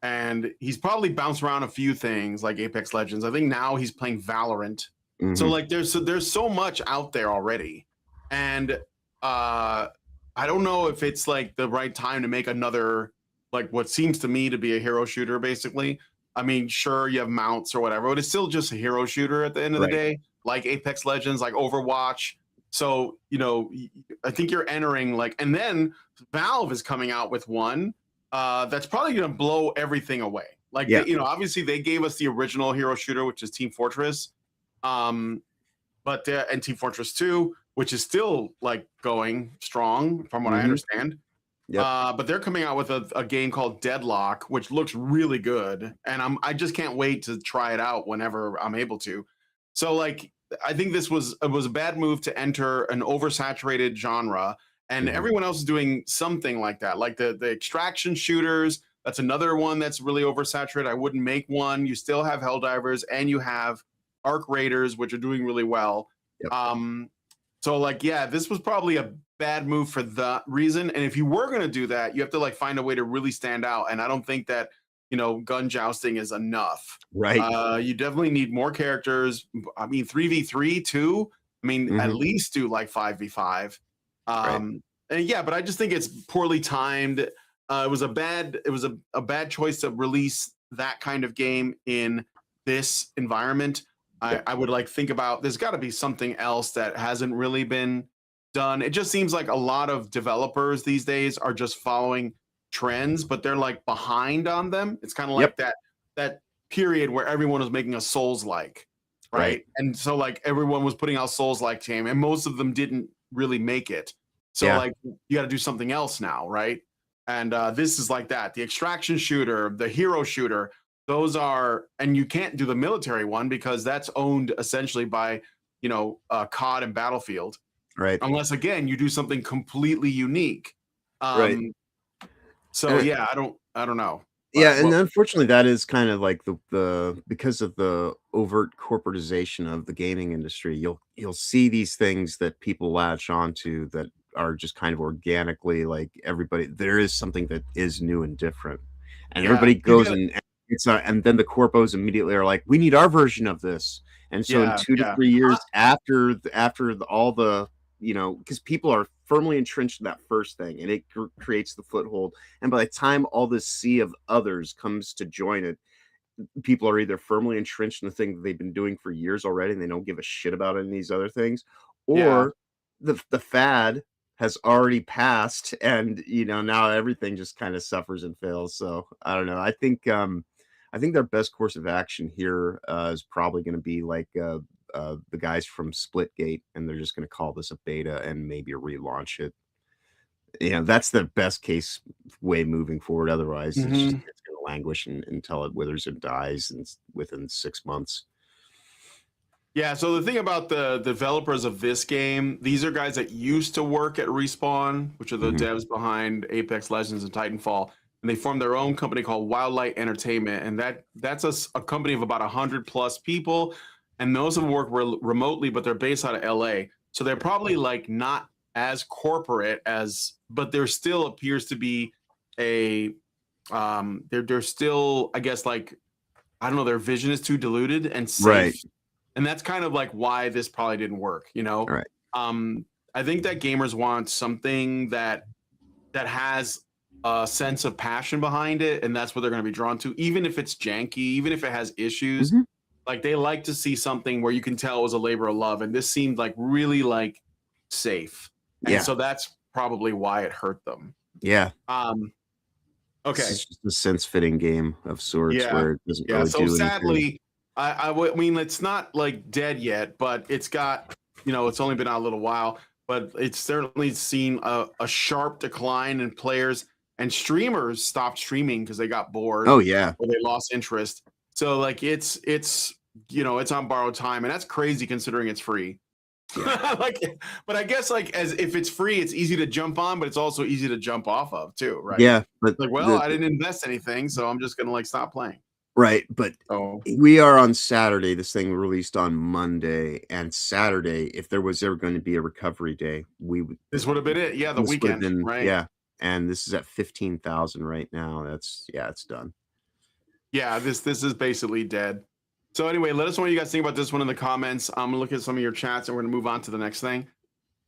Speaker 3: and he's probably bounced around a few things like Apex Legends. I think now he's playing Valorant. So like there's so much out there already. And I don't know if it's like the right time to make another, like what seems to me to be a hero shooter, basically. I mean, sure, you have mounts or whatever, but it's still just a hero shooter at the end of the day, like Apex Legends, like Overwatch. So, I think you're entering like, and then Valve is coming out with one that's probably going to blow everything away. Like, obviously they gave us the original hero shooter, which is Team Fortress. And Team Fortress 2, which is still like going strong from what I understand. But they're coming out with a game called Deadlock, which looks really good, and I just can't wait to try it out whenever I'm able to. So like I think it was a bad move to enter an oversaturated genre, and everyone else is doing something like that. Like the extraction shooters, that's another one that's really oversaturated. I wouldn't make one. You still have Helldivers and you have Arc Raiders, which are doing really well. So like, yeah, this was probably a bad move for that reason. And if you were going to do that, you have to like find a way to really stand out. And I don't think that, gun jousting is enough.
Speaker 2: Right.
Speaker 3: You definitely need more characters. I mean, 3v3 too. I mean, at least do like 5v5. And yeah, but I just think it's poorly timed. It was a bad choice to release that kind of game in this environment. I would like think about, there's got to be something else that hasn't really been done. It just seems like a lot of developers these days are just following trends, but they're like behind on them. It's kind of like that period where everyone was making a Souls-like, right? And so like everyone was putting out Souls-like game, and most of them didn't really make it. So like you got to do something else now, right? And this is like that. The extraction shooter, the hero shooter, those are, and you can't do the military one because that's owned essentially by, you know, COD and Battlefield.
Speaker 2: Right.
Speaker 3: Unless again you do something completely unique.
Speaker 2: Right.
Speaker 3: So yeah, I don't know.
Speaker 2: But, yeah, and unfortunately, that is kind of like the because of the overt corporatization of the gaming industry. You'll see these things that people latch onto that are just kind of organically like everybody. There is something that is new and different, and everybody goes and it's not. And then the corpos immediately are like, "We need our version of this." And so in 2 to 3 years after all the you know, because people are firmly entrenched in that first thing, and it creates the foothold. And by the time all this sea of others comes to join it, people are either firmly entrenched in the thing that they've been doing for years already, and they don't give a shit about any of these other things, or the fad has already passed, and you know now everything just kind of suffers and fails. So I don't know. I think their best course of action here is probably going to be like the guys from Splitgate, and they're just going to call this a beta and maybe relaunch it. You know, that's the best case way moving forward. Otherwise, it's going to languish until it withers and dies within 6 months.
Speaker 3: Yeah, so the thing about the developers of this game, these are guys that used to work at Respawn, which are the devs behind Apex Legends and Titanfall, and they formed their own company called Wildlight Entertainment, and that's a company of about 100+ people. And most of them work remotely, but they're based out of LA. So they're probably like not as corporate but there still appears to be a, they're still, I guess, like, I don't know, their vision is too diluted and safe.
Speaker 2: Right.
Speaker 3: And that's kind of like why this probably didn't work, you know?
Speaker 2: Right.
Speaker 3: I think that gamers want something that has a sense of passion behind it. And that's what they're going to be drawn to, even if it's janky, even if it has issues. Like they like to see something where you can tell it was a labor of love, and this seemed like really like safe, and so that's probably why it hurt them.
Speaker 2: Yeah.
Speaker 3: Okay.
Speaker 2: It's just a sense-fitting game of sorts where it doesn't really
Speaker 3: so
Speaker 2: do
Speaker 3: sadly, I mean, it's not like dead yet, but it's got, you know, it's only been out a little while, but it's certainly seen a sharp decline in players, and streamers stopped streaming because they got bored.
Speaker 2: Oh yeah.
Speaker 3: Or they lost interest. So like it's you know, it's on borrowed time, and that's crazy considering it's free. Like, but I guess like as if it's free, it's easy to jump on, but it's also easy to jump off of too, right?
Speaker 2: Yeah, but
Speaker 3: like, well, I didn't invest anything, so I'm just gonna like stop playing.
Speaker 2: Right, but we are on Saturday. This thing released on Monday, and Saturday, if there was ever going to be a recovery day,
Speaker 3: this would have been it. Yeah, the weekend, right?
Speaker 2: Yeah, and this is at 15,000 right now. It's done. Yeah,
Speaker 3: this is basically dead. So anyway, let us know what you guys think about this one in the comments. I'm gonna look at some of your chats, and we're gonna move on to the next thing.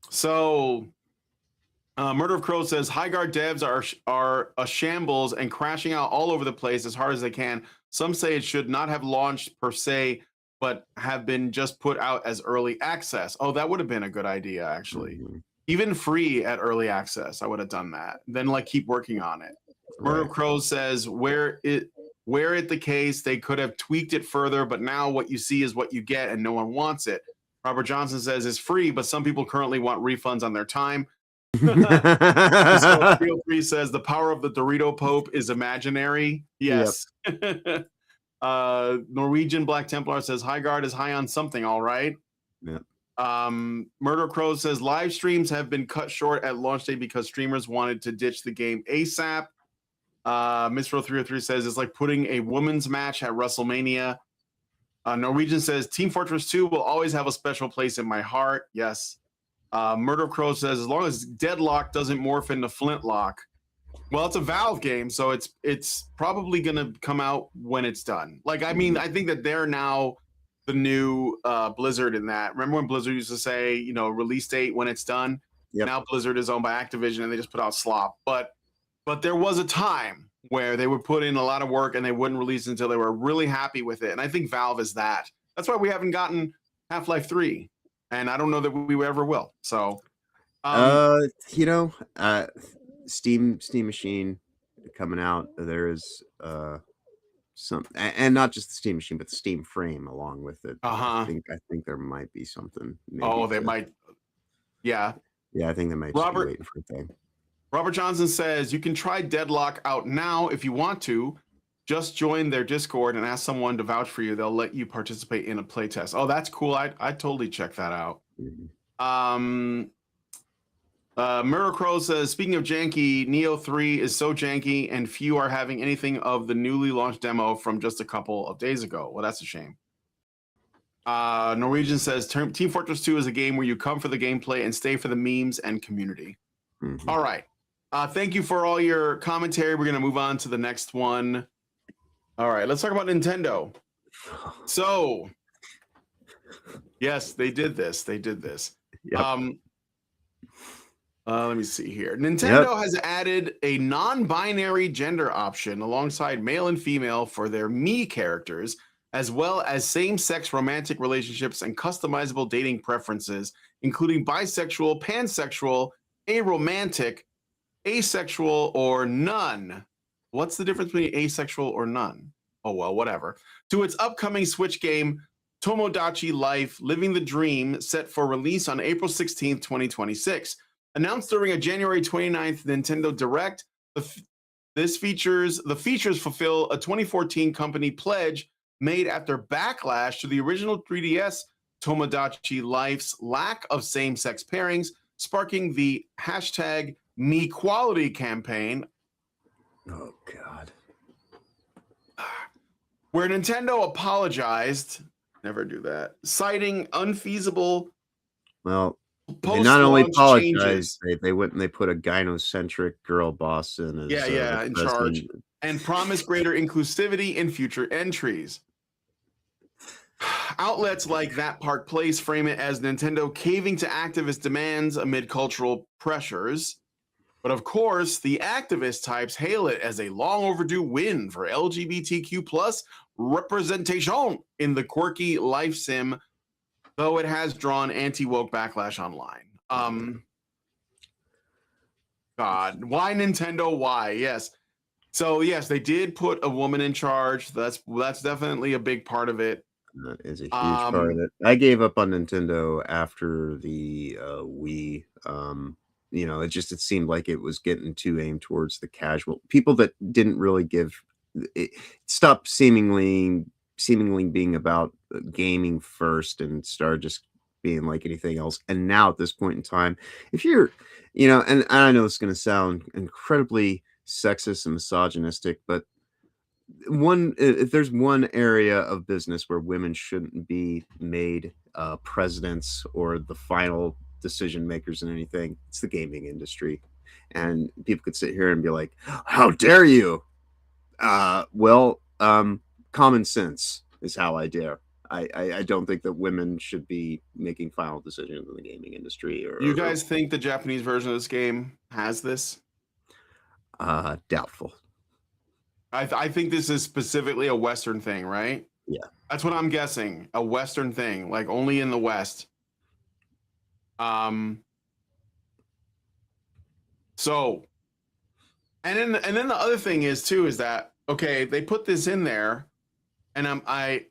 Speaker 3: So, Murder of Crow says Highguard devs are a shambles and crashing out all over the place as hard as they can. Some say it should not have launched per se, but have been just put out as early access. Oh, that would have been a good idea, actually. Even free at early access, I would have done that. Then like keep working on it. Murder of Crow says where it the case, they could have tweaked it further, but now what you see is what you get, and no one wants it. Robert Johnson says it's free, but some people currently want refunds on their time. So Real Free says the power of the Dorito Pope is imaginary. Yes. Yep. Norwegian Black Templar says Highguard is high on something, all right.
Speaker 2: Yep.
Speaker 3: Murder Crow says live streams have been cut short at launch day because streamers wanted to ditch the game ASAP. Misro 303 says it's like putting a women's match at WrestleMania. Norwegian says Team Fortress 2 will always have a special place in my heart. Yes. Murder Crow says as long as Deadlock doesn't morph into Flintlock. Well, it's a Valve game, so it's probably gonna come out when it's done. Like, I mean, I think that they're now the new Blizzard in that. Remember when Blizzard used to say, you know, release date when it's done? Yep. Now Blizzard is owned by Activision, and they just put out slop. But there was a time where they would put in a lot of work and they wouldn't release until they were really happy with it. And I think Valve is that. That's why we haven't gotten Half-Life 3. And I don't know that we ever will. So Um,
Speaker 2: You know, Steam Machine coming out. There is some, and not just the Steam Machine, but the Steam Frame along with it.
Speaker 3: uh-huh.
Speaker 2: I think there might be something maybe
Speaker 3: Oh, they
Speaker 2: to.
Speaker 3: might. Yeah.
Speaker 2: Yeah, I think they might just be
Speaker 3: Robert
Speaker 2: waiting for a thing.
Speaker 3: Robert Johnson says you can try Deadlock out now if you want to. Just join their Discord and ask someone to vouch for you. They'll let you participate in a playtest. Oh, that's cool. I totally check that out.
Speaker 2: Mhm.
Speaker 3: Mirror Crow says, speaking of janky, Neo 3 is so janky and few are having anything of the newly launched demo from just a couple of days ago. Well, that's a shame. Norwegian says, Team Fortress 2 is a game where you come for the gameplay and stay for the memes and community.
Speaker 2: Mhm.
Speaker 3: All right. Thank you for all your commentary. We're going to move on to the next one. All right, let's talk about Nintendo. So, yes, they did this. They did this.
Speaker 2: Yep.
Speaker 3: Let me see here. Nintendo has added a non-binary gender option alongside male and female for their Mii characters, as well as same-sex romantic relationships and customizable dating preferences, including bisexual, pansexual, aromantic, asexual, or none. What's the difference between asexual or none? Oh, well, whatever. To its upcoming Switch game, Tomodachi Life Living the Dream, set for release on April 16th, 2026. Announced during a January 29th Nintendo Direct, the features fulfill a 2014 company pledge made after backlash to the original 3DS Tomodachi Life's lack of same-sex pairings, sparking the hashtag #MeQuality campaign.
Speaker 2: Oh God.
Speaker 3: Where Nintendo apologized, never do that, citing unfeasible
Speaker 2: Well, they not only
Speaker 3: post-launch
Speaker 2: apologized,
Speaker 3: changes.
Speaker 2: they went and they put a gynocentric girl boss in as the
Speaker 3: In charge,
Speaker 2: president.
Speaker 3: and promise greater inclusivity in future entries. Outlets like That Park Place frame it as Nintendo caving to activist demands amid cultural pressures. But of course, the activist types hail it as a long overdue win for LGBTQ plus representation in the quirky life sim, though it has drawn anti-woke backlash online. God, why Nintendo? Why? Yes. So yes, they did put a woman in charge. That's definitely a big part of it.
Speaker 2: That is a huge part of it. I gave up on Nintendo after the Wii. You know, it seemed like it was getting too aimed towards the casual people that didn't really give it. Stopped seemingly being about gaming first and started just being like anything else. And now at this point in time, if you're, you know, and I know it's going to sound incredibly sexist and misogynistic, but if there's one area of business where women shouldn't be made presidents or the final decision makers in anything, it's the gaming industry. And people could sit here and be like, how dare you? Common sense is how I dare. I don't think that women should be making final decisions in the gaming industry.
Speaker 3: You guys think the Japanese version of this game has this?
Speaker 2: Doubtful.
Speaker 3: I think this is specifically a Western thing, right?
Speaker 2: Yeah.
Speaker 3: That's what I'm guessing. A Western thing, like only in the West. So, and then the other thing is too, is that, okay, they put this in there and not that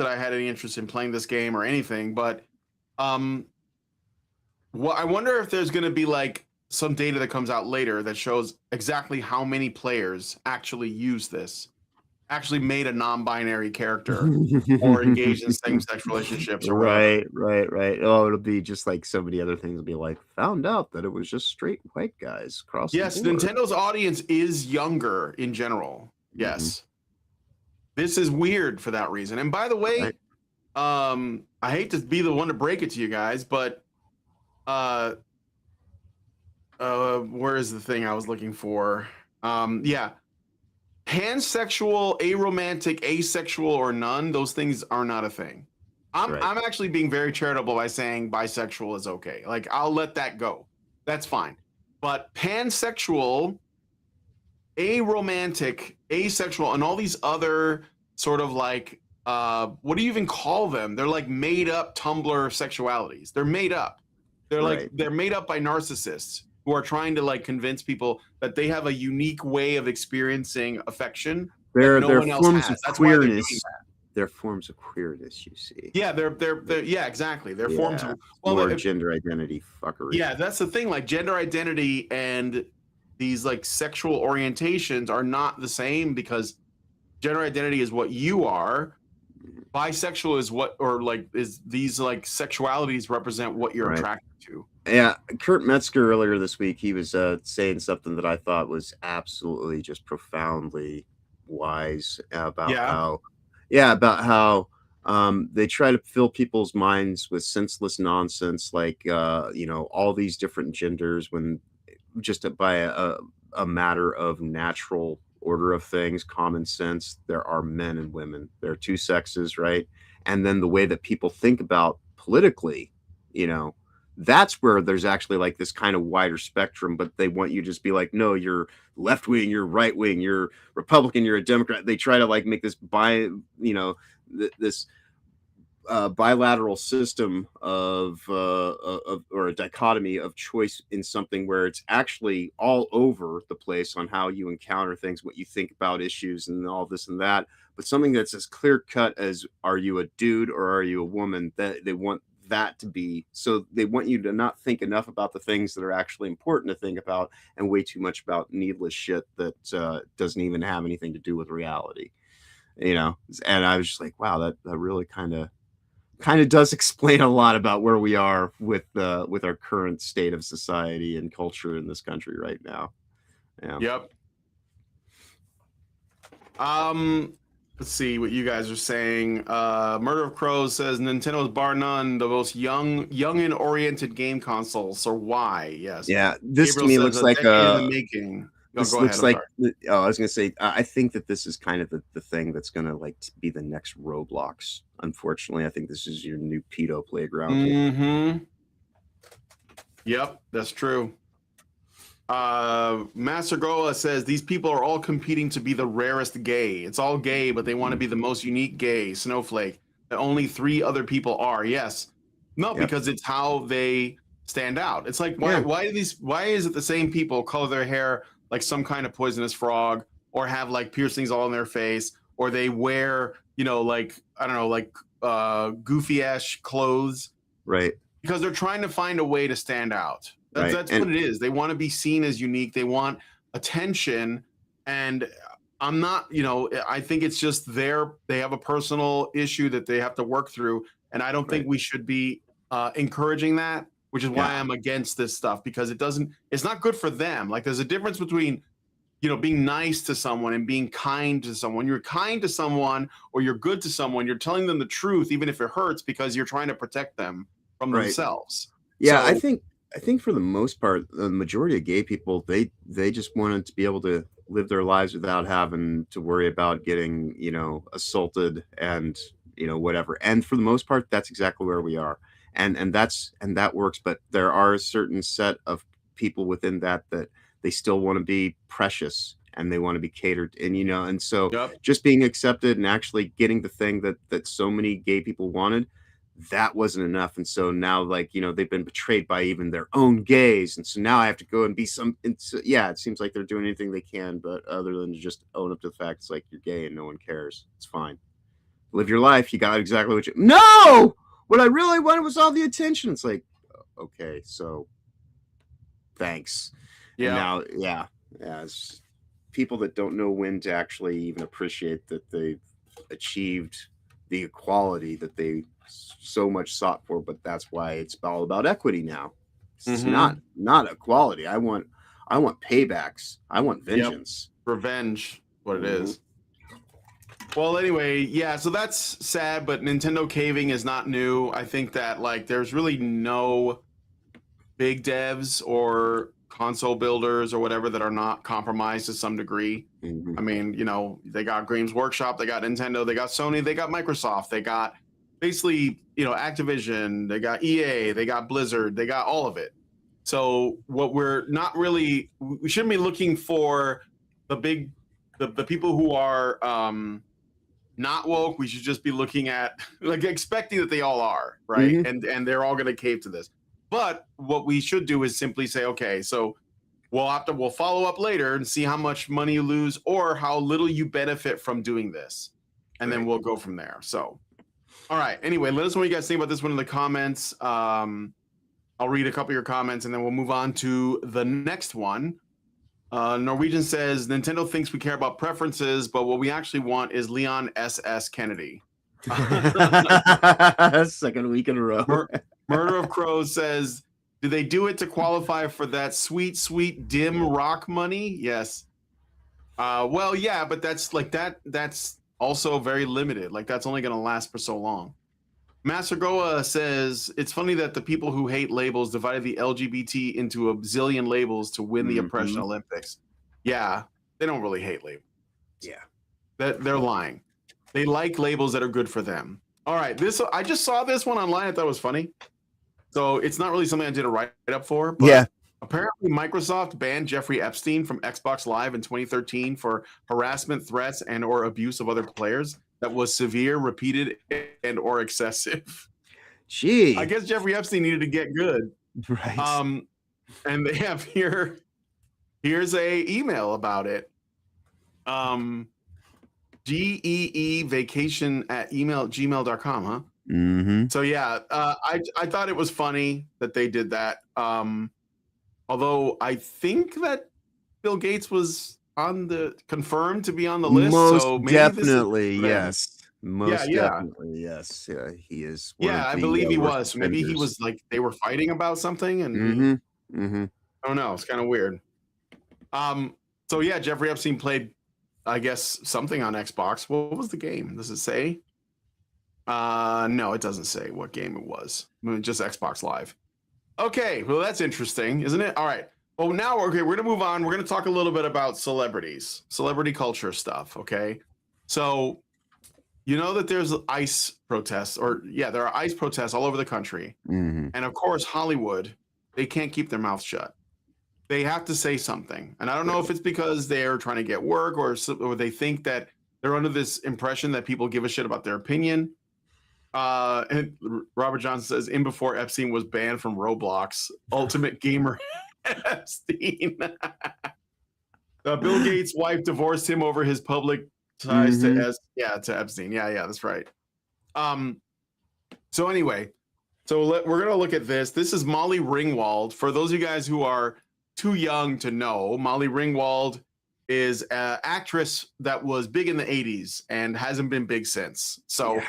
Speaker 3: I had any interest in playing this game or anything, but, I wonder if there's going to be like some data that comes out later that shows exactly how many players actually use this, actually made a non-binary character or engaged in same-sex relationships or whatever.
Speaker 2: Right. Oh, it'll be just like so many other things. Will be like, found out that it was just straight white guys crossing.
Speaker 3: Yes, Nintendo's audience is younger in general. Yes. This is weird for that reason. And by the way, I hate to be the one to break it to you guys, but where is the thing I was looking for? Pansexual, aromantic, asexual, or none, those things are not a thing. I'm actually being very charitable by saying bisexual is okay. Like, I'll let that go. That's fine. But pansexual, aromantic, asexual, and all these other sort of like, what do you even call them? They're like made up Tumblr sexualities. They're made up. They're like
Speaker 2: Right.
Speaker 3: they're made up by narcissists who are trying to like convince people that they have a unique way of experiencing affection that no
Speaker 2: They're
Speaker 3: one else
Speaker 2: forms
Speaker 3: has.
Speaker 2: of
Speaker 3: That's why they're doing
Speaker 2: queerness.
Speaker 3: that.
Speaker 2: They're forms of queerness, you see.
Speaker 3: Yeah, they're yeah, exactly. They're forms
Speaker 2: Yeah.
Speaker 3: of well,
Speaker 2: More gender identity fuckery.
Speaker 3: yeah, that's the thing. Like gender identity and these like sexual orientations are not the same because gender identity is what you are. Bisexual is what, or like, is these like sexualities represent what you're
Speaker 2: Right.
Speaker 3: attracted to.
Speaker 2: Yeah, Kurt Metzger earlier this week, he was saying something that I thought was absolutely just profoundly wise about
Speaker 3: Yeah.
Speaker 2: how they try to fill people's minds with senseless nonsense, like all these different genders, when just by a matter of natural order of things, common sense, there are men and women. There are two sexes, right? And then the way that people think about politically, you know, that's where there's actually like this kind of wider spectrum, but they want you to just be like, no, you're left wing, you're right wing, you're Republican, you're a Democrat. They try to like make this this bilateral system of or a dichotomy of choice in something where it's actually all over the place on how you encounter things, what you think about issues, and all this and that. But something that's as clear cut as, are you a dude or are you a woman? That they want that to be, so they want you to not think enough about the things that are actually important to think about, and way too much about needless shit that doesn't even have anything to do with reality. And I was just like, wow, that really kind of does explain a lot about where we are with our current state of society and culture in this country right now. Yeah.
Speaker 3: Yep. Let's see what you guys are saying. Murder of Crows says Nintendo is bar none the most youngin oriented game console. So why? Yes.
Speaker 2: Yeah. This
Speaker 3: Gabriel
Speaker 2: to me
Speaker 3: says
Speaker 2: looks
Speaker 3: a
Speaker 2: like
Speaker 3: decade in the making.
Speaker 2: this
Speaker 3: Go
Speaker 2: looks
Speaker 3: ahead.
Speaker 2: like I was gonna say, I think that this is kind of the thing that's gonna like be the next Roblox. Unfortunately, I think this is your new pedo playground.
Speaker 3: Mm-hmm. Yep, that's true. Master Goa says these people are all competing to be the rarest gay. It's all gay, but they want to be the most unique gay snowflake that only 3 other people are. Yes. No,
Speaker 2: Yep.
Speaker 3: because it's how they stand out. It's like why is it the same people color their hair like some kind of poisonous frog, or have like piercings all in their face, or they wear, like, I don't know, like goofy ass clothes.
Speaker 2: Right.
Speaker 3: Because they're trying to find a way to stand out. That's what it is. They want to be seen as unique. They want attention. And I'm not, I think it's just they have a personal issue that they have to work through. And I don't think we should be encouraging that, which is why I'm against this stuff, because it's not good for them. Like, there's a difference between, being nice to someone and being kind to someone. You're kind to someone, or you're good to someone, you're telling them the truth, even if it hurts, because you're trying to protect them from themselves.
Speaker 2: Yeah,
Speaker 3: So,
Speaker 2: I think for the most part, the majority of gay people, they just wanted to be able to live their lives without having to worry about getting, assaulted and, whatever. And for the most part, that's exactly where we are. And that works. But there are a certain set of people within that they still want to be precious, and they want to be catered. And, and so just being accepted and actually getting the thing that so many gay people wanted, that wasn't enough. And so now, like, they've been betrayed by even their own gays, and so now I have to go and be it seems like they're doing anything they can, but other than to just own up to the fact it's like, you're gay and no one cares. It's fine, live your life, you got exactly what what I really wanted was all the attention. It's like, okay, so thanks. And now it's people that don't know when to actually even appreciate that they've achieved the equality that they so much sought for. But that's why it's all about equity now. It's not equality. I want paybacks. I want vengeance.
Speaker 3: Revenge, what it is. Well, anyway, so that's sad, but Nintendo caving is not new. I think that, like, there's really no big devs or console builders or whatever that are not compromised to some degree. I mean, they got Games Workshop, they got Nintendo, they got Sony, they got Microsoft, they got basically, Activision, they got EA, they got Blizzard, they got all of it. So what we shouldn't be looking for the people who are not woke. We should just be looking at, like, expecting that they all are, right? And they're all going to cave to this. But what we should do is simply say, okay, so we'll follow up later and see how much money you lose or how little you benefit from doing this. And then we'll go from there. So, all right. Anyway, let us know what you guys think about this one in the comments. I'll read a couple of your comments and then we'll move on to the next one. Norwegian says, Nintendo thinks we care about preferences, but what we actually want is Leon S.S. Kennedy.
Speaker 2: Second week in a row.
Speaker 3: Murder of Crows says, do they do it to qualify for that sweet, sweet dim rock money? Yes. Well, yeah, but that's like that's also very limited. Like that's only going to last for so long. Master Goa says, it's funny that the people who hate labels divided the LGBT into a zillion labels to win the oppression Olympics. Yeah, they don't really hate labels.
Speaker 2: Yeah.
Speaker 3: They're lying. They like labels that are good for them. All right, I just saw this one online. I thought it was funny. So it's not really something I did a write-up for. But apparently, Microsoft banned Jeffrey Epstein from Xbox Live in 2013 for harassment, threats, and or abuse of other players that was severe, repeated, and or excessive.
Speaker 2: Gee.
Speaker 3: I guess Jeffrey Epstein needed to get good.
Speaker 2: Right.
Speaker 3: And they have here's a email about it. geevacation@gmail.com, huh?
Speaker 2: Mm-hmm.
Speaker 3: So yeah, I thought it was funny that they did that. Although I think that Bill Gates was confirmed to be on the list.
Speaker 2: Most
Speaker 3: so maybe
Speaker 2: definitely, yes. Most
Speaker 3: yeah.
Speaker 2: definitely, yes. Yeah, he is.
Speaker 3: Yeah, I believe he was. Maybe he was like they were fighting about something, and I don't know. It's kind of weird. So yeah, Jeffrey Epstein played, I guess, something on Xbox. What was the game? Does it say? No, it doesn't say what game it was. I mean, just Xbox Live. Okay, well that's interesting, isn't it? All right. Well, now we're gonna move on. We're gonna talk a little bit about celebrities, celebrity culture stuff. Okay, so you know that there's ICE protests, there are ICE protests all over the country, and of course Hollywood, they can't keep their mouth shut. They have to say something, and I don't know if it's because they're trying to get work or they think that they're under this impression that people give a shit about their opinion. And Robert Johnson says, in before Epstein was banned from Roblox, Ultimate Gamer Epstein. Bill Gates' wife divorced him over his public ties to Epstein. Yeah, that's right. So anyway, we're gonna look at this. This is Molly Ringwald. For those of you guys who are too young to know, Molly Ringwald is an actress that was big in the 80s and hasn't been big since. So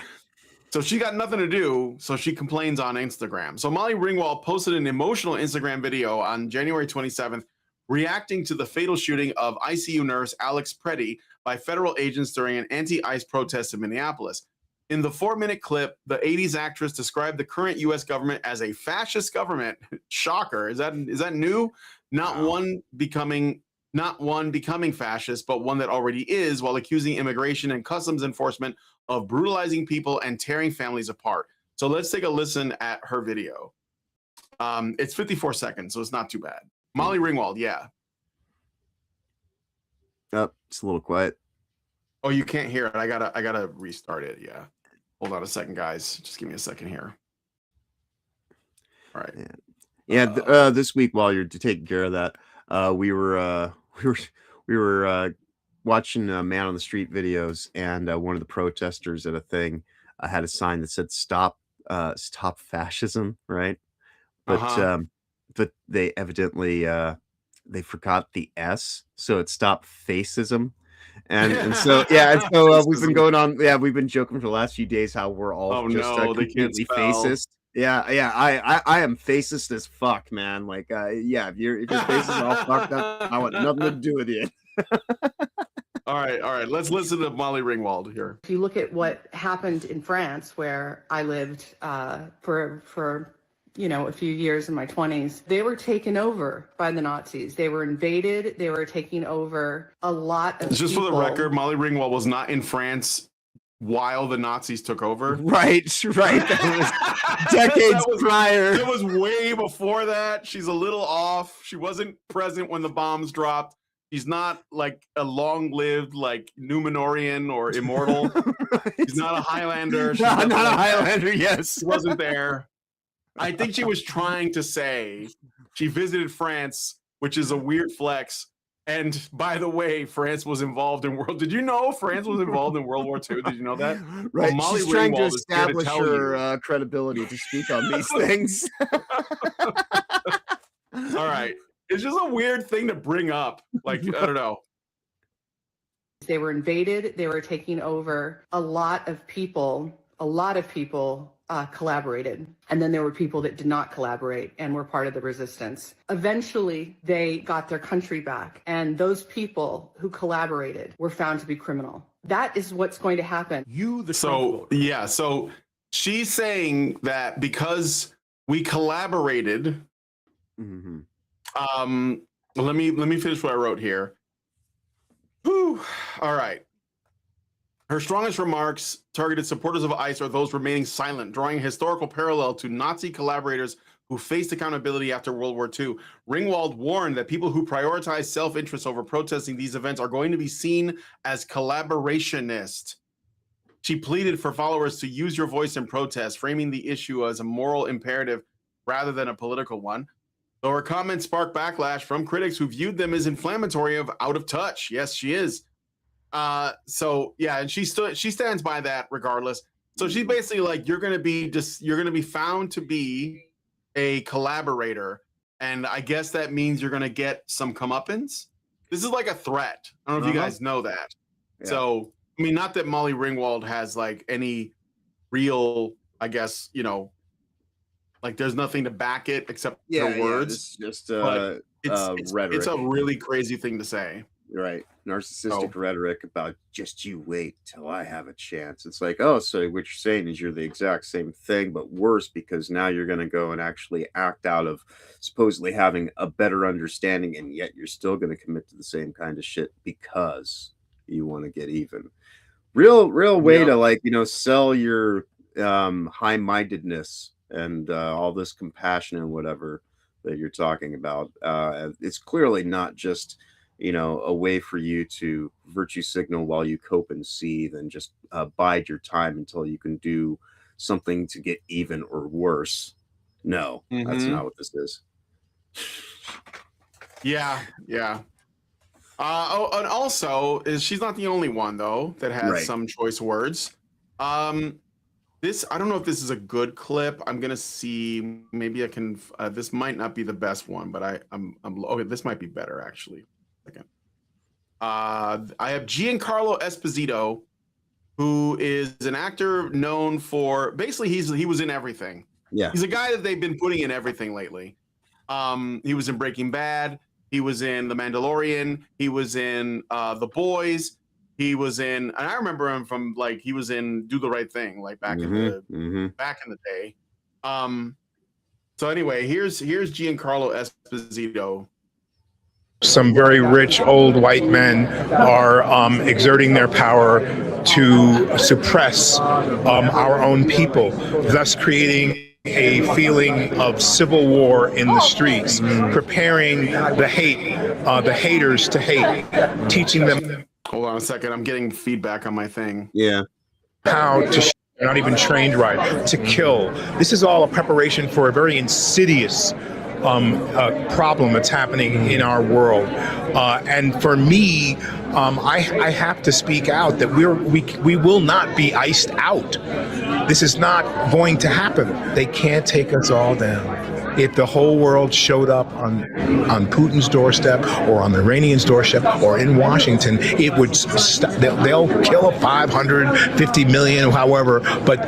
Speaker 3: she got nothing to do, so she complains on Instagram. So Molly Ringwald posted an emotional Instagram video on January 27th, reacting to the fatal shooting of ICU nurse Alex Preddy by federal agents during an anti-ICE protest in Minneapolis. In the 4-minute clip, the 80s actress described the current U.S. government as a fascist government. Shocker. Is that new? Not one becoming fascist, but one that already is, while accusing immigration and customs enforcement of brutalizing people and tearing families apart. So let's take a listen at her video. It's 54 seconds, so it's not too bad. Molly Ringwald, yeah.
Speaker 2: Oh, it's a little quiet.
Speaker 3: Oh, you can't hear it. I gotta restart it. Yeah. Hold on a second, guys. Just give me a second here. All right.
Speaker 2: Yeah. This week, while you're taking care of that, we were watching Man on the Street videos, and one of the protesters at a thing had a sign that said "Stop fascism," right? But but they evidently they forgot the S, so it "Stop facism." And so we've been going on. Yeah, we've been joking for the last few days how we're all completely fascist. Yeah. I am fascist as fuck, man. Like, if your face is all fucked up, I want nothing to do with you.
Speaker 3: All right. Let's listen to Molly Ringwald here.
Speaker 4: If you look at what happened in France, where I lived for a few years in my 20s, they were taken over by the Nazis. They were invaded. They were taking over a lot of
Speaker 3: Just
Speaker 4: people.
Speaker 3: For the record, Molly Ringwald was not in France while the Nazis took over.
Speaker 2: Right. That was decades prior.
Speaker 3: It was way before that. She's a little off. She wasn't present when the bombs dropped. She's not like a long-lived like Numenorian or immortal. Right. She's not a Highlander.
Speaker 2: Not a Highlander. Yes,
Speaker 3: she wasn't there. I think she was trying to say she visited France, which is a weird flex. And by the way, France was involved in World. Did you know France was involved in World War II? Did you know that?
Speaker 2: Right.
Speaker 3: Well, Molly
Speaker 2: She's trying to
Speaker 3: Ringwald is here to
Speaker 2: establish
Speaker 3: tell
Speaker 2: her credibility to speak on these things.
Speaker 3: All right. It's just a weird thing to bring up. Like, I don't know.
Speaker 4: They were invaded. They were taking over. A lot of people collaborated. And then there were people that did not collaborate and were part of the resistance. Eventually, they got their country back. And those people who collaborated were found to be criminal. That is what's going to happen.
Speaker 3: So she's saying that because we collaborated.
Speaker 2: Mm-hmm.
Speaker 3: Let me finish what I wrote here. Whew. All right. Her strongest remarks targeted supporters of ICE or those remaining silent, drawing a historical parallel to Nazi collaborators who faced accountability after World War II. Ringwald warned that people who prioritize self-interest over protesting these events are going to be seen as collaborationist. She pleaded for followers to use your voice in protest, framing the issue as a moral imperative rather than a political one. Though her comments sparked backlash from critics who viewed them as inflammatory of out of touch. Yes, she is. So yeah, and she stands by that regardless. So she's basically like, you're gonna be found to be a collaborator, and I guess that means you're gonna get some comeuppance. This is like a threat. I don't know if you guys know that. Yeah. So I mean, not that Molly Ringwald has like any real, I guess, like there's nothing to back it except her words.
Speaker 2: It's just
Speaker 3: rhetoric. It's a really crazy thing to say.
Speaker 2: Right. Narcissistic rhetoric about just you wait till I have a chance. It's like, oh, so what you're saying is you're the exact same thing, but worse, because now you're going to go and actually act out of supposedly having a better understanding, and yet you're still going to commit to the same kind of shit because you want to get even. Real way to sell your high-mindedness and all this compassion and whatever that you're talking about. It's clearly not just a way for you to virtue signal while you cope and seethe and just bide your time until you can do something to get even or worse. No, that's not what this is.
Speaker 3: Yeah. And also, she's not the only one though that has some choice words. This, I don't know if this is a good clip. I'm gonna see. Maybe I can. This might not be the best one, but I'm okay. This might be better actually. Second. I have Giancarlo Esposito, who is an actor known for basically he was in everything.
Speaker 2: Yeah,
Speaker 3: he's a guy that they've been putting in everything lately. He was in Breaking Bad. He was in The Mandalorian. He was in The Boys. He was in, and I remember him from he was in Do the Right Thing, like back in the day. So anyway, here's Giancarlo Esposito.
Speaker 5: Some very rich old white men are exerting their power to suppress our own people, thus creating a feeling of civil war in the streets, preparing the haters to hate, teaching them.
Speaker 3: Hold on a second, I'm getting feedback on my thing.
Speaker 2: Yeah.
Speaker 5: How to not even trained right, to kill. This is all a preparation for a very insidious problem that's happening in our world, and for me, I have to speak out that we will not be iced out. This is not going to happen. They can't take us all down. If the whole world showed up on Putin's doorstep or on the Iranians' doorstep or in Washington, it would stop. They'll kill 550 million, however, but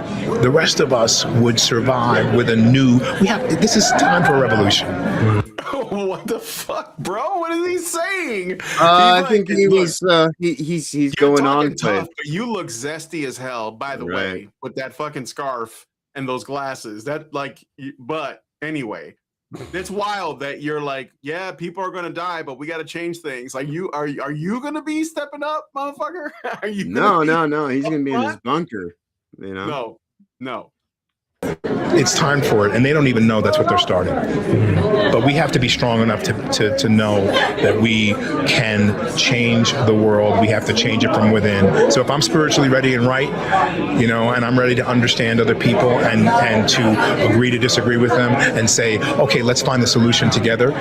Speaker 5: the rest of us would survive with a new. This is time for a revolution.
Speaker 3: What the fuck, bro? What is he saying?
Speaker 2: I think he's going on
Speaker 3: tough, but you look zesty as hell, by the way, with that fucking scarf and those glasses. But anyway, it's wild that you're like, yeah, people are gonna die, but we got to change things. Like, are you gonna be stepping up, motherfucker? Are you?
Speaker 2: No. He's gonna be in his bunker.
Speaker 3: No.
Speaker 5: It's time for it, and they don't even know that's what they're starting. But we have to be strong enough to know that we can change the world. We have to change it from within. So if I'm spiritually ready and right, you know, and I'm ready to understand other people and to agree to disagree with them and say, okay, let's find the solution together,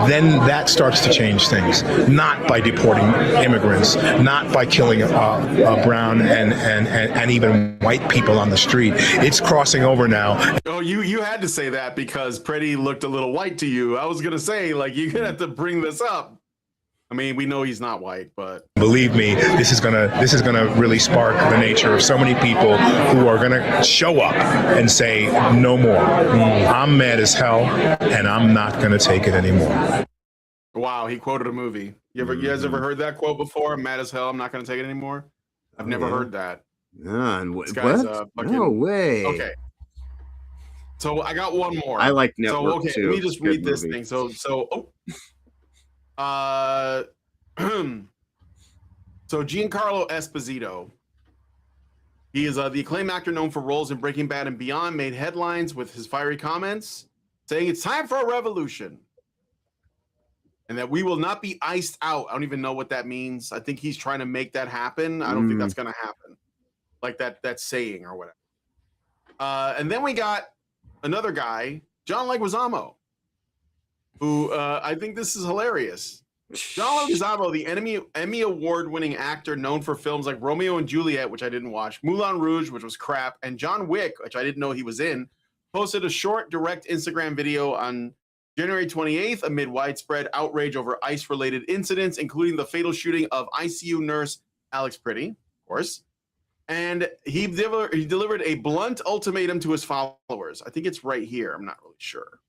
Speaker 5: then that starts to change things. Not by deporting immigrants, not by killing brown and even white people on the street. It's crossing over now.
Speaker 3: Oh, you had to say that because Pretty looked a little white to you. I was gonna say, like, you're gonna have to bring this up. I mean, we know he's not white, but
Speaker 5: believe me, this is gonna really spark the nature of so many people who are gonna show up and say, no more. I'm mad as hell, and I'm not gonna take it anymore.
Speaker 3: Wow, he quoted a movie. You guys ever heard that quote before? I'm mad as hell, I'm not gonna take it anymore. I've never heard that.
Speaker 2: And
Speaker 3: This guy's
Speaker 2: what? No way.
Speaker 3: Okay. So I got one more.
Speaker 2: I like Network
Speaker 3: so, okay,
Speaker 2: too.
Speaker 3: let me just
Speaker 2: Good
Speaker 3: read this
Speaker 2: movie.
Speaker 3: thing. So Giancarlo Esposito. He is the acclaimed actor known for roles in Breaking Bad and beyond, made headlines with his fiery comments saying it's time for a revolution and that we will not be iced out. I don't even know what that means. I think he's trying to make that happen. I don't think that's going to happen. Like that saying or whatever. And then we got another guy, John Leguizamo, who I think this is hilarious. John Leguizamo, the Emmy Award-winning actor known for films like Romeo and Juliet, which I didn't watch, Moulin Rouge, which was crap, and John Wick, which I didn't know he was in, posted a short, direct Instagram video on January 28th amid widespread outrage over ICE-related incidents, including the fatal shooting of ICU nurse Alex Pretty, of course. And he delivered a blunt ultimatum to his followers. I think it's right here. I'm not really sure.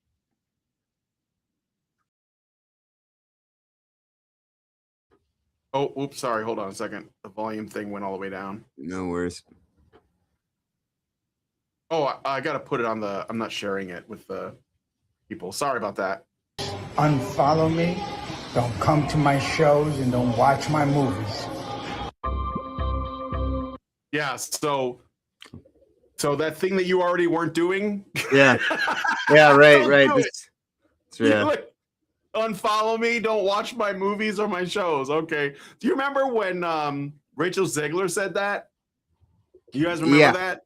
Speaker 3: Oh, oops, sorry. Hold on a second. The volume thing went all the way down.
Speaker 2: No worries.
Speaker 3: Oh, I got to put it on the... I'm not sharing it with the people. Sorry about that.
Speaker 6: Unfollow me. Don't come to my shows and don't watch my movies.
Speaker 3: Yeah, so that thing that you already weren't doing.
Speaker 2: Yeah. Yeah, right.
Speaker 3: Do
Speaker 2: Yeah.
Speaker 3: Like, unfollow me, don't watch my movies or my shows. Okay. Do you remember when Rachel Zegler said that? You guys remember that?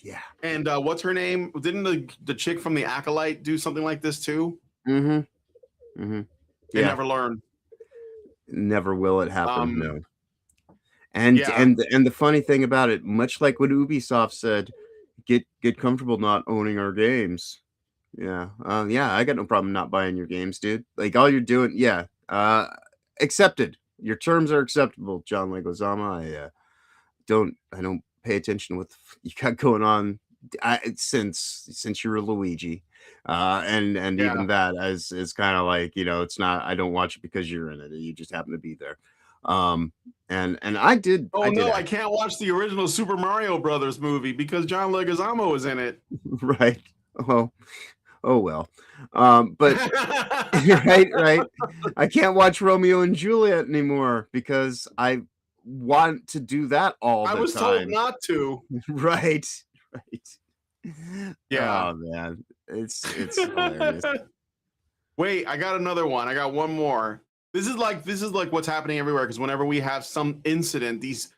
Speaker 2: Yeah.
Speaker 3: And what's her name? Didn't the chick from The Acolyte do something like this too?
Speaker 2: They
Speaker 3: Never learn.
Speaker 2: Never will it happen. No. And
Speaker 3: yeah.
Speaker 2: and the funny thing about it, much like what Ubisoft said, get comfortable not owning our games. Yeah. I got no problem not buying your games, dude. Like all you're doing, accepted. Your terms are acceptable, John Leguizamo. I don't pay attention to what you got going on since you were Luigi. And even that is kind of like, it's not, I don't watch it because you're in it. You just happen to be there. And I did.
Speaker 3: I can't watch the original Super Mario Brothers movie because John Leguizamo was in it.
Speaker 2: Right. Oh well. But right. I can't watch Romeo and Juliet anymore because I want to do that all the time.
Speaker 3: I was told not to.
Speaker 2: Right.
Speaker 3: Yeah.
Speaker 2: Oh man, it's hilarious.
Speaker 3: Wait, I got another one. I got one more. This is like what's happening everywhere because whenever we have some incident, these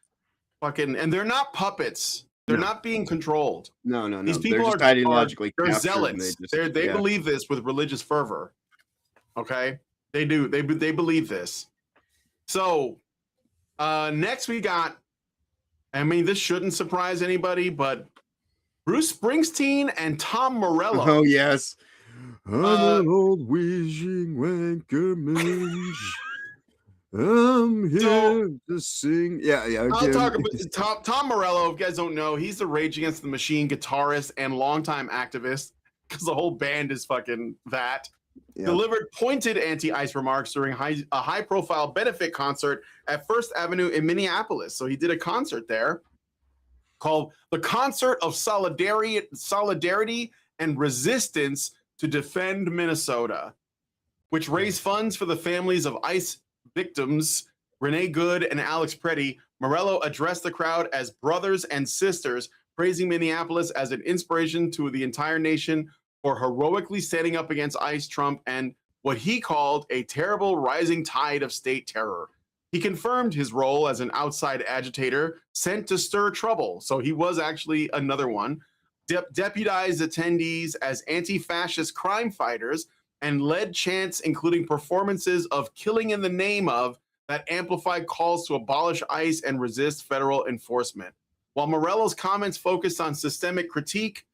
Speaker 3: fucking, and they're not puppets. They're not being controlled.
Speaker 2: No.
Speaker 3: These people
Speaker 2: they're just ideologically
Speaker 3: they're
Speaker 2: captured,
Speaker 3: zealots. They believe this with religious fervor. Okay, they do. They believe this. So next we got. I mean, this shouldn't surprise anybody, but Bruce Springsteen and Tom Morello.
Speaker 2: Oh yes. I'm an old wishing wanker minge. I'm here to sing. Yeah.
Speaker 3: I'll talk about Tom Morello. If you guys don't know, he's the Rage Against the Machine guitarist and longtime activist because the whole band is fucking that. Yeah. Delivered pointed anti-ICE remarks during a high-profile benefit concert at First Avenue in Minneapolis. So he did a concert there called the Concert of Solidarity and Resistance to Defend Minnesota, which raised funds for the families of ICE victims Renee Good and Alex Pretty. Morello addressed the crowd as brothers and sisters, praising Minneapolis as an inspiration to the entire nation for heroically standing up against ICE, Trump, and what he called a terrible rising tide of state terror. He confirmed his role as an outside agitator sent to stir trouble. So he was actually another one. Deputized attendees as anti-fascist crime fighters and led chants, including performances of Killing in the Name of, that amplified calls to abolish ICE and resist federal enforcement. While Morello's comments focused on systemic critique,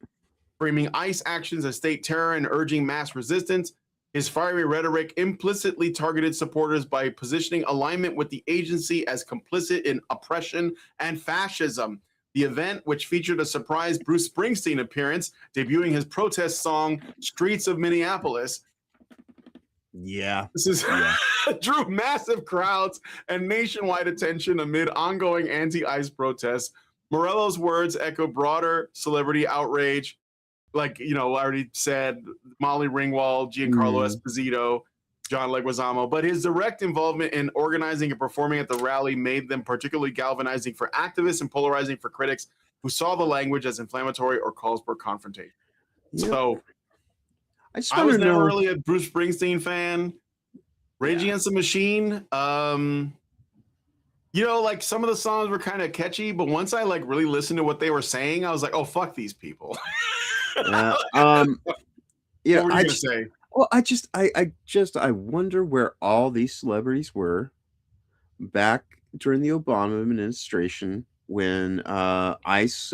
Speaker 3: framing ICE actions as state terror and urging mass resistance, his fiery rhetoric implicitly targeted supporters by positioning alignment with the agency as complicit in oppression and fascism. The event, which featured a surprise Bruce Springsteen appearance, debuting his protest song, Streets of Minneapolis.
Speaker 2: Yeah.
Speaker 3: This is drew massive crowds and nationwide attention amid ongoing anti-ICE protests. Morello's words echo broader celebrity outrage. Like, I already said, Molly Ringwald, Giancarlo Esposito, John Leguizamo, but his direct involvement in organizing and performing at the rally made them particularly galvanizing for activists and polarizing for critics who saw the language as inflammatory or calls for confrontation. Yep. So I was never really a Bruce Springsteen fan. Rage Against the Machine, like some of the songs were kind of catchy, but once I really listened to what they were saying, I was like, oh, fuck these people.
Speaker 2: What were you gonna say? Well, I wonder where all these celebrities were back during the Obama administration when ICE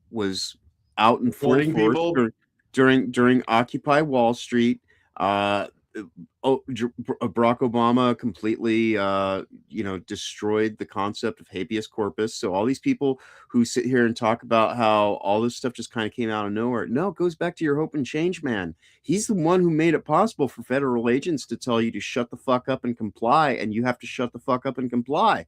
Speaker 2: was out in full force during Occupy Wall Street. Barack Obama completely, destroyed the concept of habeas corpus. So all these people who sit here and talk about how all this stuff just kind of came out of nowhere. No, it goes back to your hope and change man. He's the one who made it possible for federal agents to tell you to shut the fuck up and comply, and you have to shut the fuck up and comply.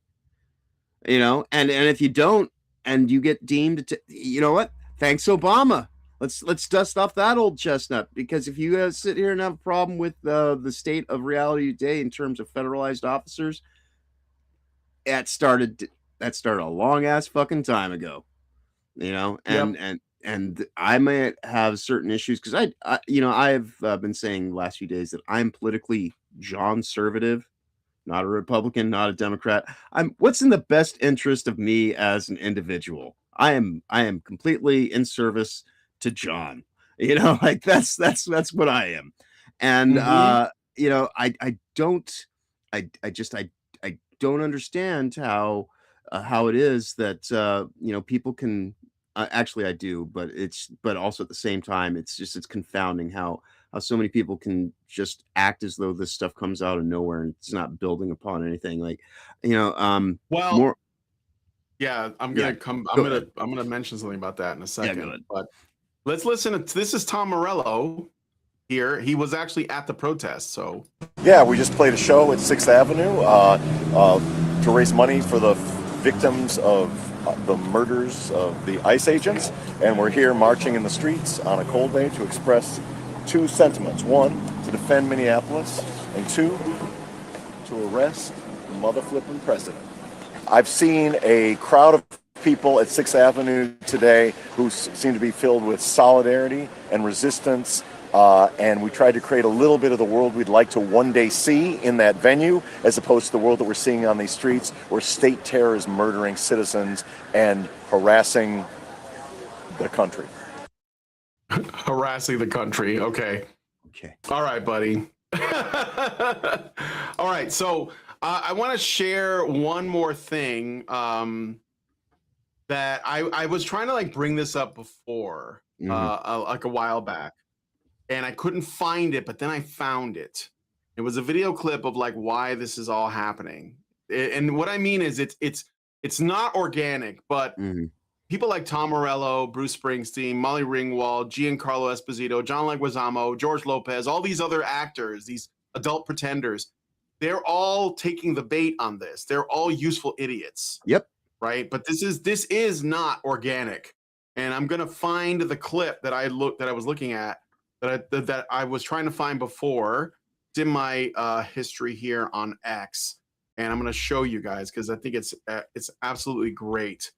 Speaker 2: And if you don't, and you get deemed to, you know what? Thanks, Obama. Let's dust off that old chestnut, because if you sit here and have a problem with the state of reality today in terms of federalized officers, that started a long ass fucking time ago, and I might have certain issues because I've been saying the last few days that I'm politically John-servative, not a Republican, not a Democrat. What's in the best interest of me as an individual? I am completely in service to John, that's what I am. And I don't understand how it is that people can actually I do, but also at the same time it's confounding how so many people can just act as though this stuff comes out of nowhere and it's not building upon anything.
Speaker 3: I'm gonna mention something about that in a second, but let's listen to this. Is Tom Morello here? He was actually at the protest. So
Speaker 7: we just played a show at 6th Avenue to raise money for the victims of the murders of the ICE agents, and we're here marching in the streets on a cold day to express two sentiments: one, to defend Minneapolis, and two, to arrest the mother-flipping president. I've seen a crowd of people at 6th Avenue today who seem to be filled with solidarity and resistance, and we tried to create a little bit of the world we'd like to one day see in that venue, as opposed to the world that we're seeing on these streets, where state terror is murdering citizens and harassing the country.
Speaker 3: Harassing the country. Okay. All right, buddy. All right. So I want to share one more thing that I was trying to bring this up before, like a while back, and I couldn't find it, but then I found it. It was a video clip of why this is all happening. And what I mean is it's not organic, but people like Tom Morello, Bruce Springsteen, Molly Ringwald, Giancarlo Esposito, John Leguizamo, George Lopez, all these other actors, these adult pretenders, they're all taking the bait on this. They're all useful idiots.
Speaker 2: Yep.
Speaker 3: Right. But this is not organic. And I'm going to find the clip that I was looking at that I was trying to find before. It's in my history here on X. And I'm going to show you guys because I think it's absolutely great.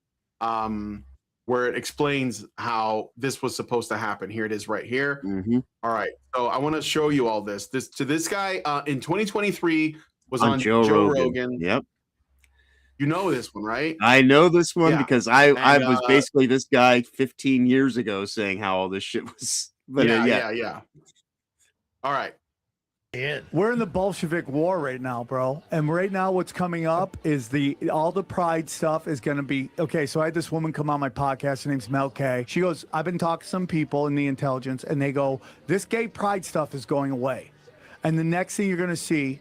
Speaker 3: where it explains how this was supposed to happen. Here it is right here. All right. So I want to show you all this. This guy in 2023 was on Joe Rogan.
Speaker 2: Yep.
Speaker 3: You know this one, right?
Speaker 2: I know this one because I was basically this guy 15 years ago saying how all this shit was. But
Speaker 3: yeah. All right.
Speaker 8: We're in the Bolshevik war right now, bro. And right now what's coming up is all the pride stuff is going to be, okay, so I had this woman come on my podcast. Her name's Mel K. She goes, I've been talking to some people in the intelligence, and they go, this gay pride stuff is going away. And the next thing you're going to see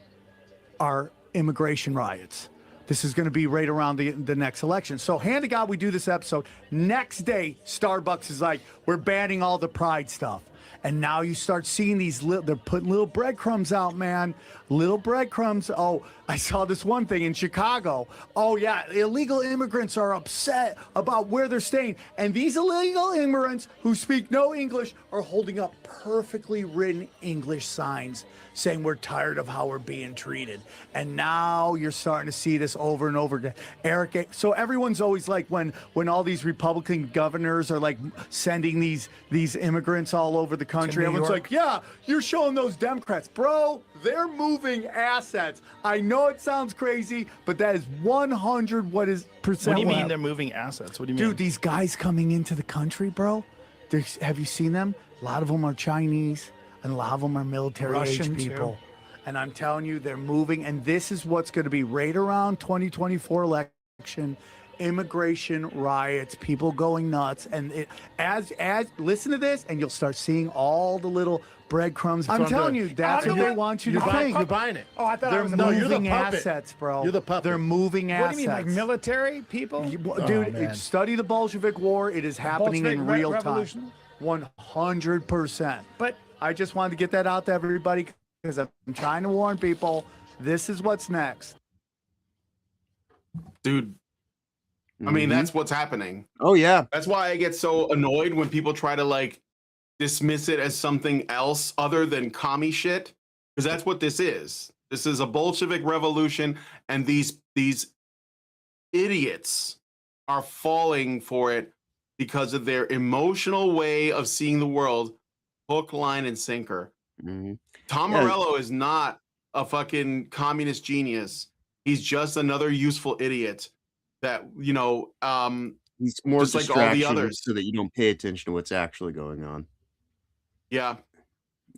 Speaker 8: are immigration riots. This is going to be right around the next election. So hand to God, we do this episode. Next day, Starbucks is like, we're banning all the pride stuff. And now you start seeing these they're putting little breadcrumbs out, man. Little breadcrumbs. Oh, I saw this one thing in Chicago. Oh, yeah, illegal immigrants are upset about where they're staying. And these illegal immigrants who speak no English are holding up perfectly written English signs saying we're tired of how we're being treated. And now you're starting to see this over and over again. Eric, so everyone's always like, when all these Republican governors are like sending these immigrants all over the country, everyone's like, yeah, you're showing those Democrats. Bro, they're moving assets. I know it sounds crazy, but that is 100 what do you mean
Speaker 9: they're moving assets? What do you mean?
Speaker 8: Dude, these guys coming into the country, bro, have you seen them? A lot of them are Chinese, and a lot of them are military-age people. Too. And I'm telling you, they're moving, and this is what's going to be right around 2024 election. Immigration riots, people going nuts, and as listen to this, and you'll start seeing all the little breadcrumbs. I'm telling you, that's what they want you to think.
Speaker 9: You're buying it.
Speaker 8: Oh, I thought they're moving assets, bro.
Speaker 9: You're the puppet.
Speaker 8: They're moving assets.
Speaker 10: What do you mean, like military people?
Speaker 8: Dude, study the Bolshevik War. It is happening in real time. 100%.
Speaker 10: But
Speaker 8: I just wanted to get that out to everybody because I'm trying to warn people. This is what's next,
Speaker 3: dude. I mean, that's what's happening.
Speaker 2: Oh, yeah.
Speaker 3: That's why I get so annoyed when people try to like dismiss it as something else other than commie shit, because that's what this is. This is a Bolshevik revolution, and these idiots are falling for it because of their emotional way of seeing the world, hook, line, and sinker. Tom Morello is not a fucking communist genius. He's just another useful idiot that, you know,
Speaker 2: he's more
Speaker 3: just like all the others,
Speaker 2: so that you don't pay attention to what's actually going on.
Speaker 3: Yeah.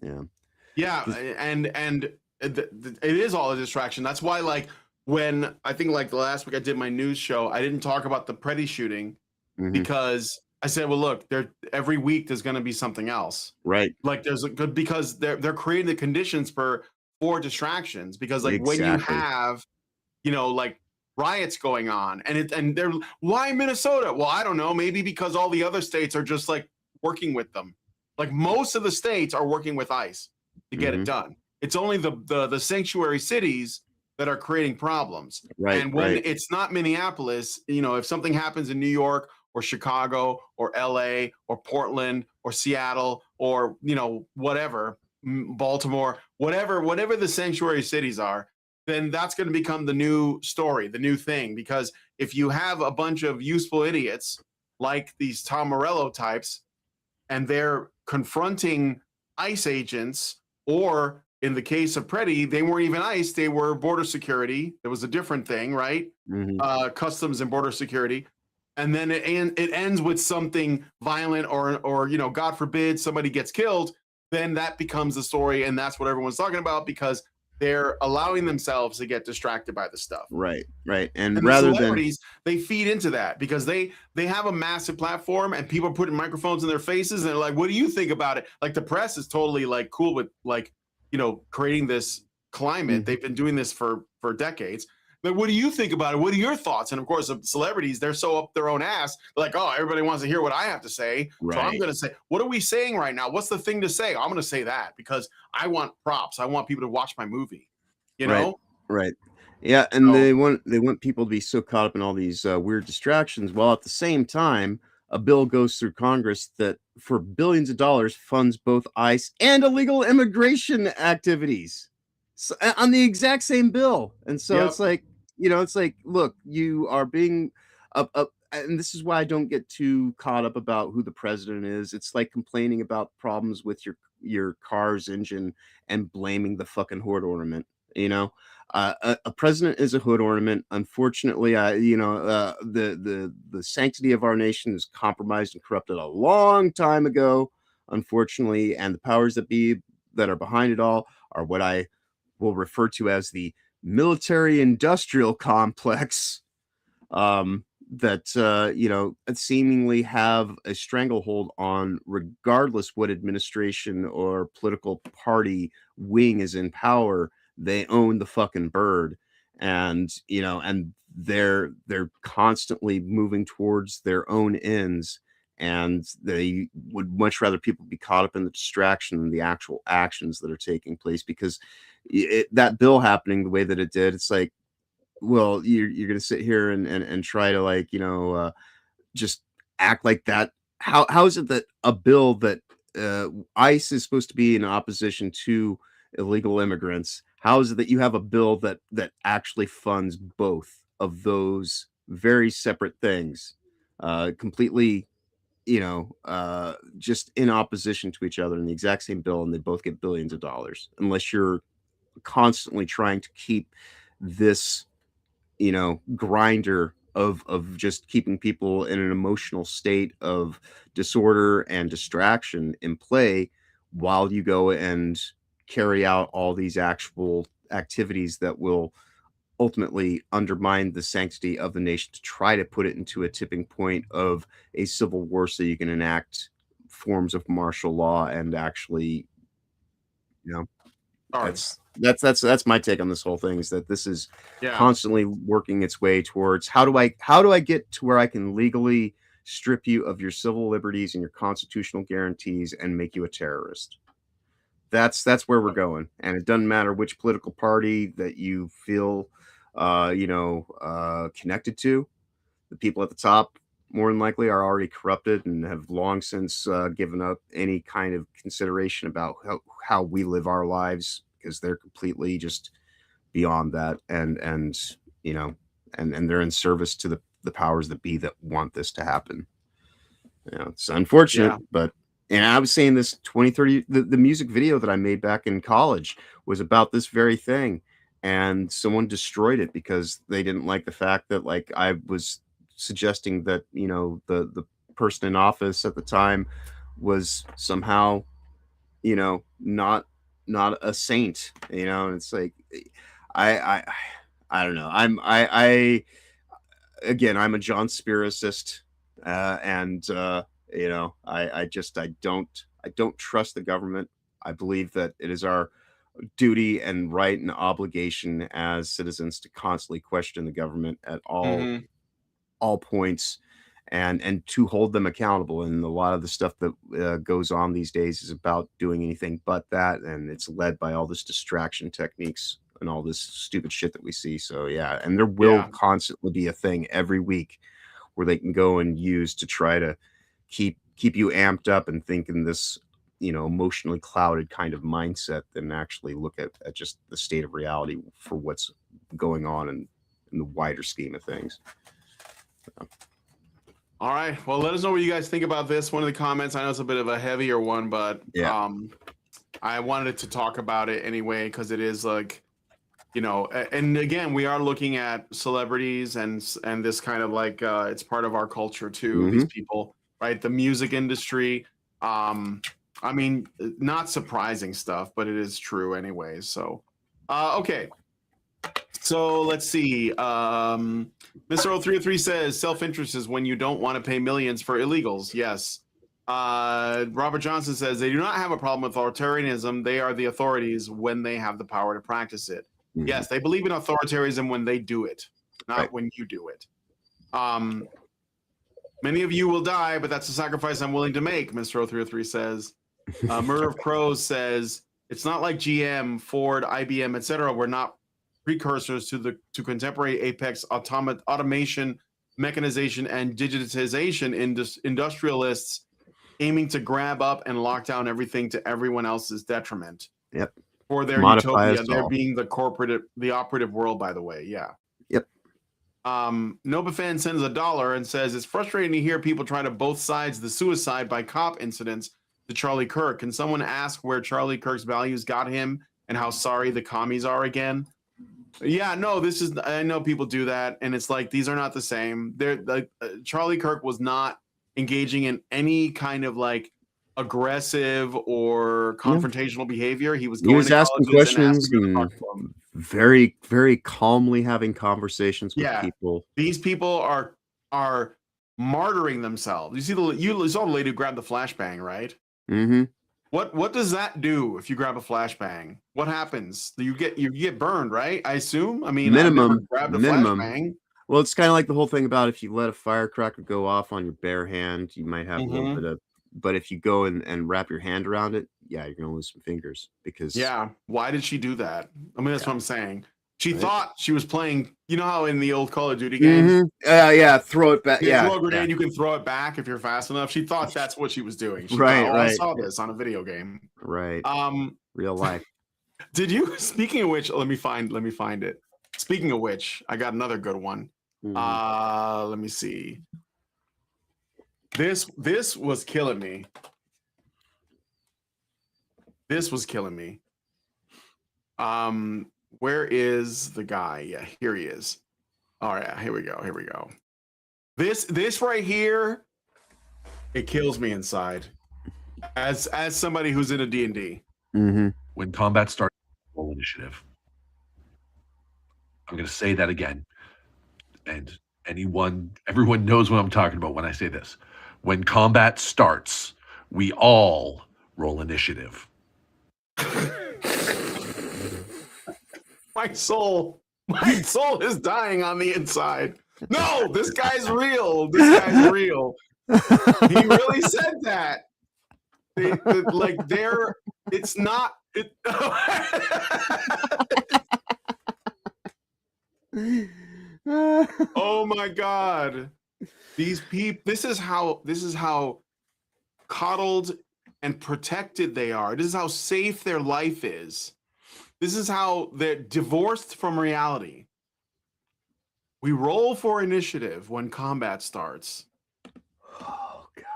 Speaker 3: And it is all a distraction. That's why, like, when I think like the last week I did my news show, I didn't talk about the Preddy shooting because I said, well, look, every week there's going to be something else, right? Like there's a good, because they're creating the conditions for distractions, because like when you have, you know, like riots going on and they're, why Minnesota? Well, I don't know, maybe because all the other states are just like working with them. Like most of the states are working with ICE to get it done. It's only the sanctuary cities that are creating problems. Right. And when it's not Minneapolis, you know, if something happens in New York or Chicago or LA or Portland or Seattle or, you know, whatever, Baltimore, whatever the sanctuary cities are, then that's going to become the new story, the new thing. Because if you have a bunch of useful idiots like these Tom Morello types, and they're confronting ICE agents, or in the case of Preddy, they weren't even ICE, they were border security. It was a different thing, right? Customs and border security. And then it ends with something violent or, you know, God forbid somebody gets killed, then that becomes the story. And that's what everyone's talking about, because they're allowing themselves to get distracted by the stuff. Right. And rather the celebrities, they feed into that because they have a massive platform and people are putting microphones in their faces and they're like, what do you think about it? Like the press is totally like cool with, like, you know, creating this climate. They've been doing this for decades. But what do you think about it? What are your thoughts? And of course, the celebrities, they're so up their own ass. They're like, oh, everybody wants to hear what I have to say. Right. So I'm going to say, what are we saying right now? What's the thing to say? I'm going to say that because I want props. I want people to watch my movie. You know?
Speaker 2: Right. Yeah. And they want people to be so caught up in all these weird distractions, while at the same time, a bill goes through Congress that for billions of dollars funds both ICE and illegal immigration activities on the exact same bill. And so it's like, you know, it's like, look, you are being and this is why I don't get too caught up about who the president is. It's like complaining about problems with your car's engine and blaming the fucking hood ornament. You know, a president is a hood ornament. Unfortunately, the sanctity of our nation is compromised and corrupted a long time ago. Unfortunately, and the powers that be that are behind it all are what I will refer to as the military-industrial complex. That seemingly have a stranglehold on regardless what administration or political party wing is in power. They own the fucking bird, and they're constantly moving towards their own ends, and they would much rather people be caught up in the distraction than the actual actions that are taking place. Because that bill happening the way that it did, it's like, well, you're gonna sit here and try to, like, just act like that. How is it that a bill that ICE is supposed to be in opposition to illegal immigrants? How is it that you have a bill that actually funds both of those very separate things, completely, just in opposition to each other in the exact same bill, and they both get billions of dollars? Unless you're constantly trying to keep this grinder of just keeping people in an emotional state of disorder and distraction in play, while you go and carry out all these actual activities that will ultimately undermine the sanctity of the nation, to try to put it into a tipping point of a civil war so you can enact forms of martial law and actually,
Speaker 3: All right.
Speaker 2: that's my take on this whole thing, is that this is
Speaker 3: Yeah.
Speaker 2: constantly working its way towards how do I get to where I can legally strip you of your civil liberties and your constitutional guarantees and make you a terrorist. That's where we're going, and it doesn't matter which political party that you feel connected to. The people at the top, more than likely, are already corrupted and have long since given up any kind of consideration about how we live our lives, because they're completely just beyond that, and they're in service to the powers that be that want this to happen. It's unfortunate,
Speaker 3: Yeah.
Speaker 2: but. And I was saying this 2030, the music video that I made back in college was about this very thing. And someone destroyed it because they didn't like the fact that, like, I was suggesting that, the person in office at the time was somehow, not a saint, and it's like, I don't know. Again, I'm a John Spiricist, and I don't trust the government. I believe that it is our duty and right and obligation as citizens to constantly question the government at all points, and to hold them accountable. And a lot of the stuff that goes on these days is about doing anything but that, and it's led by all this distraction techniques and all this stupid shit that we see. So yeah, and there will constantly be a thing every week where they can go and use to try to keep you amped up and thinking this, emotionally clouded kind of mindset, than actually look at just the state of reality for what's going on in the wider scheme of things.
Speaker 3: All right. Well, let us know what you guys think about this. One of the comments, I know it's a bit of a heavier one, but I wanted to talk about it anyway, because it is like, and again, we are looking at celebrities and this kind of like, it's part of our culture too. These people, right? The music industry. I mean, not surprising stuff, but it is true anyway. So, okay. So let's see. Mr. 033 says self-interest is when you don't want to pay millions for illegals. Yes. Robert Johnson says they do not have a problem with authoritarianism. They are the authorities when they have the power to practice it. Yes, they believe in authoritarianism when they do it, not when you do it. Many of you will die, but that's a sacrifice I'm willing to make, Mr. 033 says. Murder of Crows says it's not like GM, Ford, IBM, etc. We're not precursors to contemporary apex automation, mechanization, and digitization industrialists aiming to grab up and lock down everything to everyone else's detriment.
Speaker 2: Yep.
Speaker 3: For their
Speaker 2: Modify
Speaker 3: utopia,
Speaker 2: us
Speaker 3: they're
Speaker 2: all.
Speaker 3: being the operative world, by the way. Yeah.
Speaker 2: Yep.
Speaker 3: Nobafan sends $1 and says it's frustrating to hear people try to both sides the suicide by cop incidents to Charlie Kirk. Can someone ask where Charlie Kirk's values got him and how sorry the commies are again? Yeah, no, this is, I know people do that, and it's like these are not the same. They're like Charlie Kirk was not engaging in any kind of like aggressive or confrontational behavior. He was going to
Speaker 2: asking
Speaker 3: colleges
Speaker 2: questions
Speaker 3: and
Speaker 2: and very, very calmly having conversations with people.
Speaker 3: These people are martyring themselves. You see you saw the lady who grabbed the flashbang, right?
Speaker 2: Mm-hmm.
Speaker 3: What does that do if you grab a flashbang? What happens? You get burned, right? I assume. I mean, I've never grabbed a flashbang.
Speaker 2: Well, it's kind of like the whole thing about if you let a firecracker go off on your bare hand, you might have a little bit of. But if you go and wrap your hand around it, yeah, you're gonna lose some fingers because.
Speaker 3: Yeah. Why did she do that? I mean, that's what I'm saying. She thought she was playing. You know how in the old Call of Duty games,
Speaker 2: yeah, throw it back.
Speaker 3: Throw a grenade, you can throw it back if you're fast enough. She thought that's what she was doing. She
Speaker 2: right.
Speaker 3: thought, I saw this on a video game.
Speaker 2: Right. Real life.
Speaker 3: Did you? Speaking of which, let me find it. Speaking of which, I got another good one. Let me see. This was killing me. This was killing me. Where is the guy? Yeah, here he is. All right, here we go. This right here, it kills me inside. As somebody who's in a D&D.
Speaker 9: When combat starts, roll initiative. I'm going to say that again. And everyone knows what I'm talking about when I say this. When combat starts, we all roll initiative.
Speaker 3: My soul is dying on the inside. No, this guy's real. This guy's real. He really said that. It's not. Oh my God. These people, this is how coddled and protected they are. This is how safe their life is. This is how they're divorced from reality. We roll for initiative when combat starts.
Speaker 2: Oh God.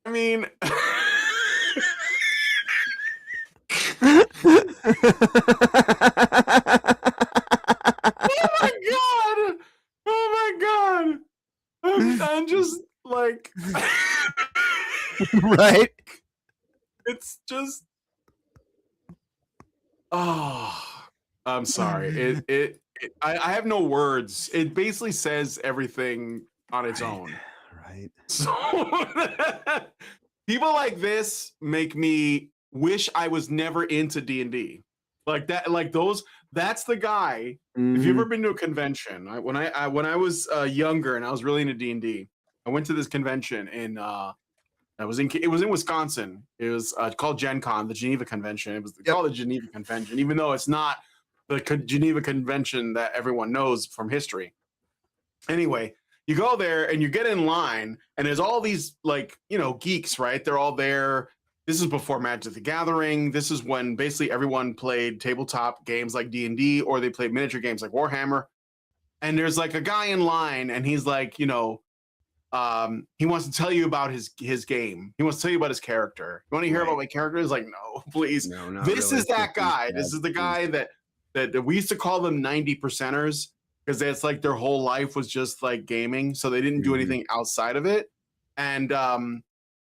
Speaker 3: I mean, oh my God. I'm just like,
Speaker 2: right.
Speaker 3: It's just, I'm sorry. I have no words. It basically says everything on its own.
Speaker 2: Right.
Speaker 3: So people like this make me wish I was never into D&D. Like that, like those. That's the guy. If you've ever been to a convention, when I was younger and I was really into D&D, I went to this convention in it was in Wisconsin. It was called Gen Con, the Geneva Convention. It was called the Geneva Convention, even though it's not the Geneva Convention that everyone knows from history. Anyway, you go there and you get in line, and there's all these geeks, right? They're all there. This is before Magic the Gathering. This is when basically everyone played tabletop games like D&D, or they played miniature games like Warhammer. And there's like a guy in line, and he's like, he wants to tell you about his game. He wants to tell you about his character. You want to hear about my character? He's like, no, please.
Speaker 2: No,
Speaker 3: this is that guy. This is the guy that we used to call them 90%ers, because it's like their whole life was just like gaming. So they didn't do anything outside of it. And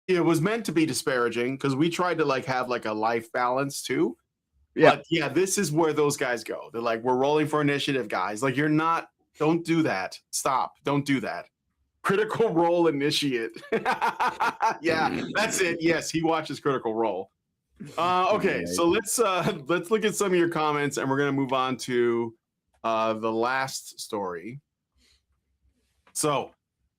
Speaker 3: it was meant to be disparaging, because we tried to have a life balance too. Yeah. But yeah, this is where those guys go. They're like, we're rolling for initiative, guys. Like, don't do that. Stop. Don't do that. Critical Role initiate. Yeah, that's it. Yes, he watches Critical Role. Okay, so let's look at some of your comments, and we're gonna move on to the last story. So,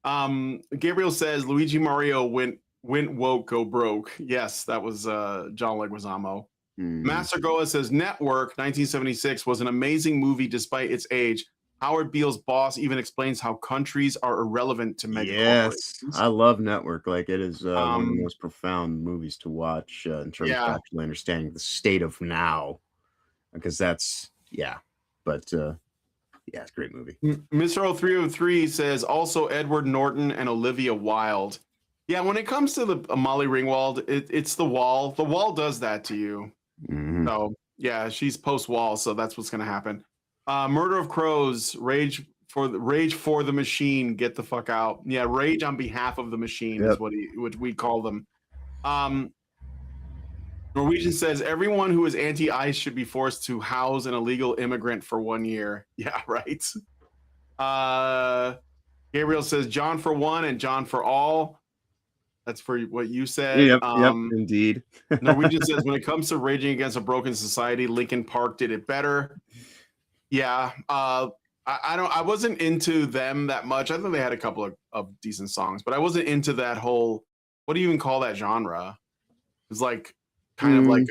Speaker 3: Gabriel says Luigi Mario went woke, go broke. Yes, that was John Leguizamo. Master Goa says Network 1976 was an amazing movie despite its age. Howard Beale's Boss even explains how countries are irrelevant to mega corporations.
Speaker 2: I love Network. Like, it is one of the most profound movies to watch in terms of actually understanding the state of now, because that's but Yeah, it's a great movie.
Speaker 3: Mr. 0303 says also Edward Norton and Olivia Wilde. Yeah, when it comes to the Molly Ringwald, it's the wall. The wall does that to you.
Speaker 2: Mhm.
Speaker 3: So yeah, she's post wall, so that's what's gonna happen. Murder of Crows, rage for the machine. Get the fuck out. Yeah, rage on behalf of the machine is what we call them. Norwegian says everyone who is anti-ICE should be forced to house an illegal immigrant for 1 year. Yeah, right. Gabriel says John for one and John for all. That's for what you said.
Speaker 2: Yep, indeed.
Speaker 3: Norwegian says when it comes to raging against a broken society, Linkin Park did it better. Yeah. I wasn't into them that much. I think they had a couple of decent songs, but I wasn't into that whole, what do you even call that genre? It's like kind of like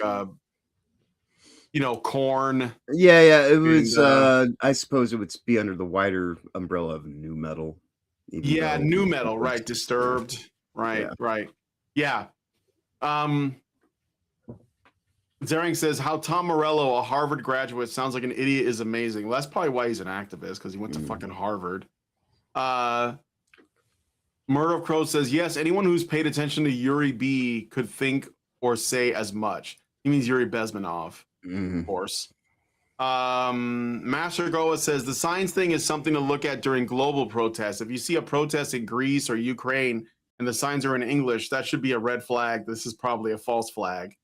Speaker 3: Korn.
Speaker 2: Yeah, it was I suppose it would be under the wider umbrella of new metal.
Speaker 3: Yeah, new metal, right? Disturbed. Right. Yeah. Zering says how Tom Morello, a Harvard graduate, sounds like an idiot is amazing. Well, that's probably why he's an activist, because he went to fucking Harvard. Murder of Crows says, yes, anyone who's paid attention to Yuri B could think or say as much. He means Yuri Bezmenov, of course. Master Goa says the signs thing is something to look at during global protests. If you see a protest in Greece or Ukraine and the signs are in English, that should be a red flag. This is probably a false flag.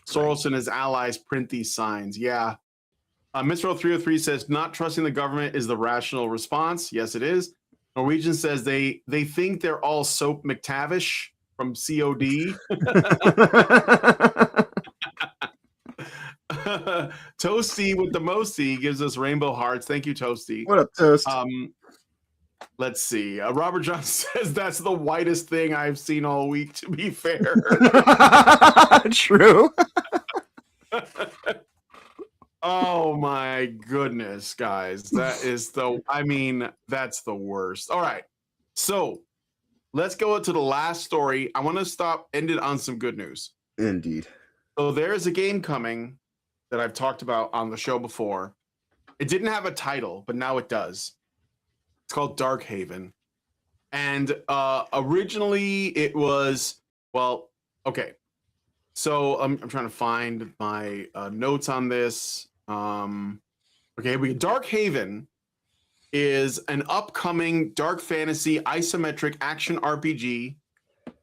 Speaker 3: Soros and his allies print these signs. Yeah. Mr. 303 says not trusting the government is the rational response. Yes, it is. Norwegian says they think they're all Soap McTavish from COD. Toasty with the mosty gives us rainbow hearts. Thank you, Toasty.
Speaker 2: What up, Toast?
Speaker 3: Let's see. Robert John says that's the whitest thing I've seen all week, to be fair.
Speaker 2: True.
Speaker 3: Oh my goodness, guys. That's the worst. All right. So let's go to the last story. I want to end it on some good news.
Speaker 2: Indeed.
Speaker 3: So there's a game coming that I've talked about on the show before. It didn't have a title, but now it does. It's called Darkhaven. And originally it was, okay. So I'm trying to find my notes on this. Darkhaven is an upcoming dark fantasy isometric action RPG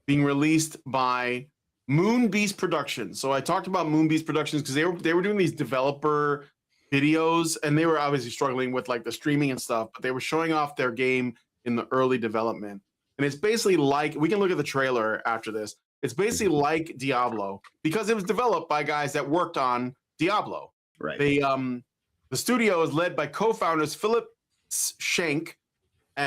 Speaker 3: being released by Moonbeast Productions. So I talked about Moonbeast Productions because they were doing these developer videos, and they were obviously struggling with like the streaming and stuff, but they were showing off their game in the early development. And it's basically like, we can look at the trailer after this. It's basically like Diablo because it was developed by guys that worked on Diablo.
Speaker 2: Right.
Speaker 3: They the studio is led by co-founders Philip Schenk,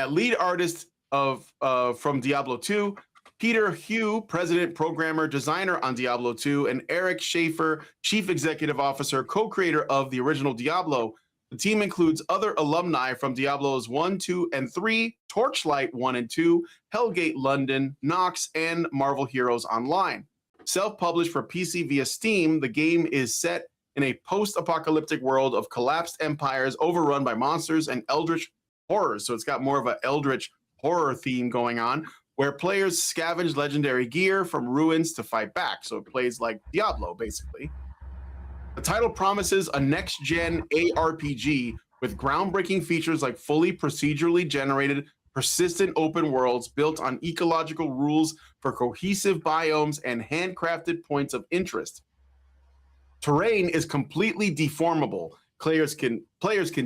Speaker 3: lead artist from Diablo 2, Peter Hugh, president, programmer, designer on Diablo 2, and Eric Schaefer, chief executive officer, co-creator of the original Diablo. The team includes other alumni from Diablos 1, 2, and 3, Torchlight 1 and 2, Hellgate London, Nox, and Marvel Heroes Online. Self-published for PC via Steam, the game is set in a post-apocalyptic world of collapsed empires overrun by monsters and eldritch horrors. So it's got more of an eldritch horror theme going on, where players scavenge legendary gear from ruins to fight back. So it plays like Diablo, basically. The title promises a next-gen ARPG with groundbreaking features like fully procedurally generated, persistent open worlds built on ecological rules for cohesive biomes and handcrafted points of interest. Terrain is completely deformable. Players can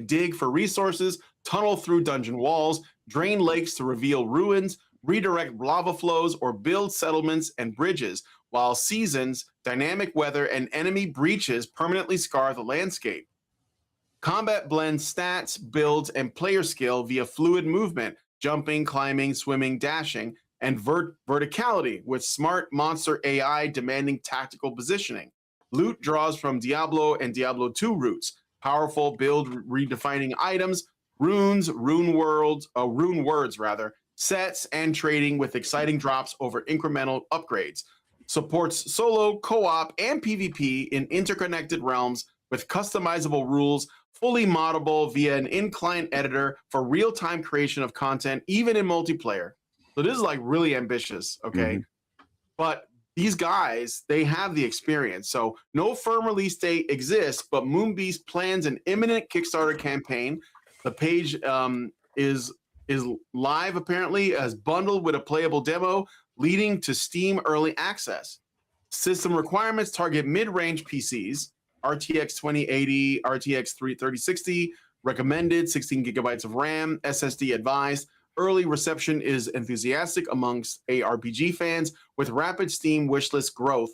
Speaker 3: dig for resources, tunnel through dungeon walls, drain lakes to reveal ruins, redirect lava flows, or build settlements and bridges, while seasons, dynamic weather, and enemy breaches permanently scar the landscape. Combat blends stats, builds, and player skill via fluid movement, jumping, climbing, swimming, dashing, and verticality with smart monster AI demanding tactical positioning. Loot draws from Diablo and Diablo 2 roots, powerful build redefining items, rune words, sets, and trading with exciting drops over incremental upgrades. Supports solo, co-op, and PvP in interconnected realms with customizable rules, fully moddable via an in-client editor for real-time creation of content, even in multiplayer. So this is like really ambitious, okay? But these guys, they have the experience. So no firm release date exists, but Moonbeast plans an imminent Kickstarter campaign. The page is live apparently as bundled with a playable demo, leading to Steam early access. System requirements target mid-range PCs, RTX 2080, RTX 3060, recommended 16 gigabytes of RAM, SSD advised. Early reception is enthusiastic amongst ARPG fans with rapid Steam wishlist growth.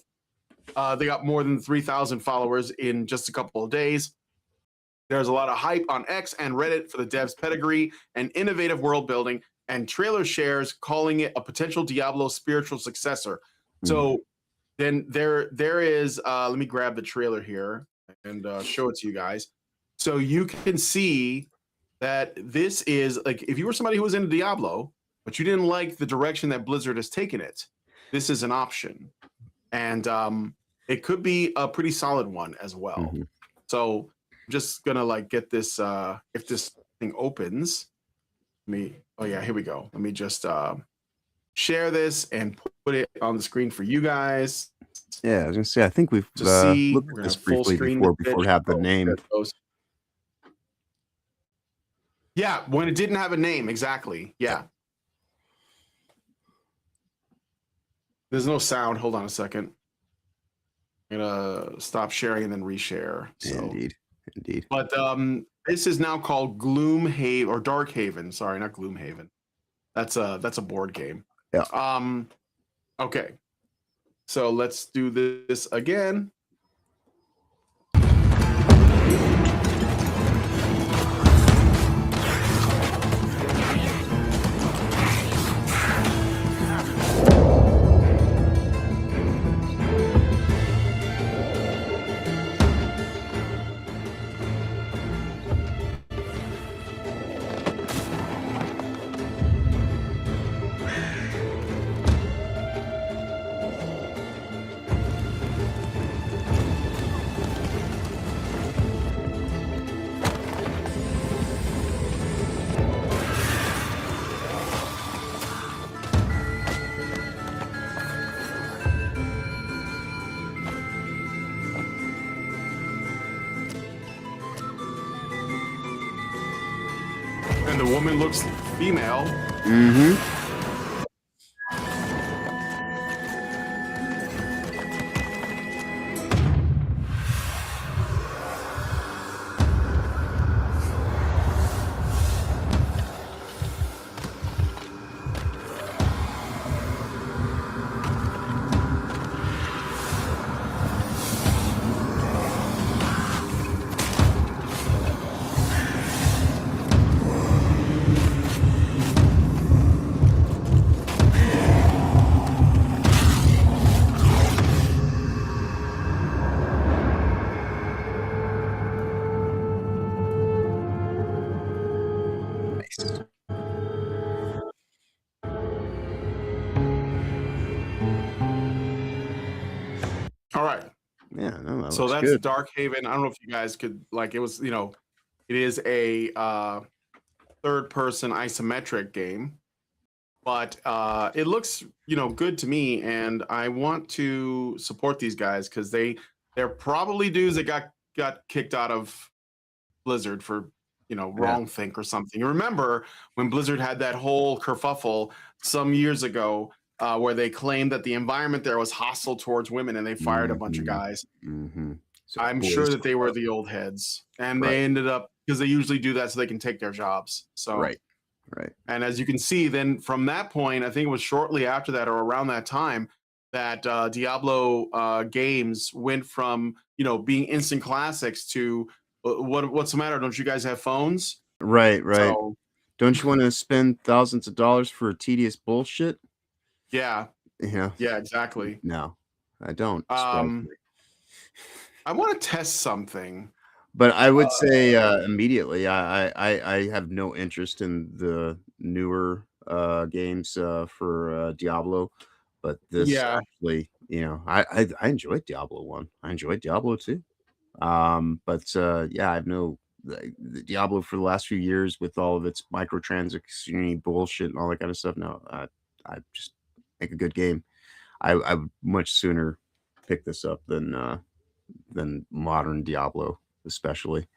Speaker 3: They got more than 3,000 followers in just a couple of days. There's a lot of hype on X and Reddit for the dev's pedigree and innovative world building, and trailer shares calling it a potential Diablo spiritual successor. So then there is, let me grab the trailer here and show it to you guys. So you can see that this is like, if you were somebody who was into Diablo, but you didn't like the direction that Blizzard has taken it, this is an option. And it could be a pretty solid one as well. So I'm just gonna like get this, if this thing opens, oh yeah, here we go. Let me just share this and put it on the screen for you guys.
Speaker 2: Yeah, I was gonna say, I think we've
Speaker 3: see.
Speaker 2: looked
Speaker 3: We're
Speaker 2: at this
Speaker 3: gonna full
Speaker 2: briefly
Speaker 3: screen
Speaker 2: before we have the name.
Speaker 3: Yeah, when it didn't have a name, exactly. Yeah. There's no sound. Hold on a second. I'm gonna stop sharing and then reshare. So.
Speaker 2: Indeed.
Speaker 3: But this is now called Gloomhaven or Darkhaven. Sorry, not Gloomhaven. That's a board game.
Speaker 2: Yeah.
Speaker 3: Okay. So let's do this again. And the woman looks female. All right.
Speaker 2: Yeah, no, that
Speaker 3: So
Speaker 2: looks
Speaker 3: that's
Speaker 2: good.
Speaker 3: Darkhaven. I don't know if you guys could like it was, it is a third-person isometric game, but it looks, good to me, and I want to support these guys because they're probably dudes that got kicked out of Blizzard for wrong think or something. You remember when Blizzard had that whole kerfuffle some years ago where they claimed that the environment there was hostile towards women and they fired a bunch of guys.
Speaker 2: So
Speaker 3: I'm sure that they were the old heads, and they ended up, because they usually do that so they can take their jobs. So
Speaker 2: right.
Speaker 3: And as you can see, then from that point, I think it was shortly after that or around that time that Diablo games went from being instant classics to what's the matter? Don't you guys have phones?
Speaker 2: Right.
Speaker 3: So,
Speaker 2: Don't you want to spend thousands of dollars for tedious bullshit?
Speaker 3: yeah,
Speaker 2: Yeah.
Speaker 3: exactly.
Speaker 2: No, I don't.
Speaker 3: I want to test something.
Speaker 2: But I would say immediately, I have no interest in the newer games for Diablo, but this actually, I enjoyed Diablo 1. I enjoyed Diablo 2. But I have no the Diablo for the last few years with all of its microtransaction bullshit and all that kind of stuff. No, I just make a good game. I would much sooner pick this up than modern Diablo, especially.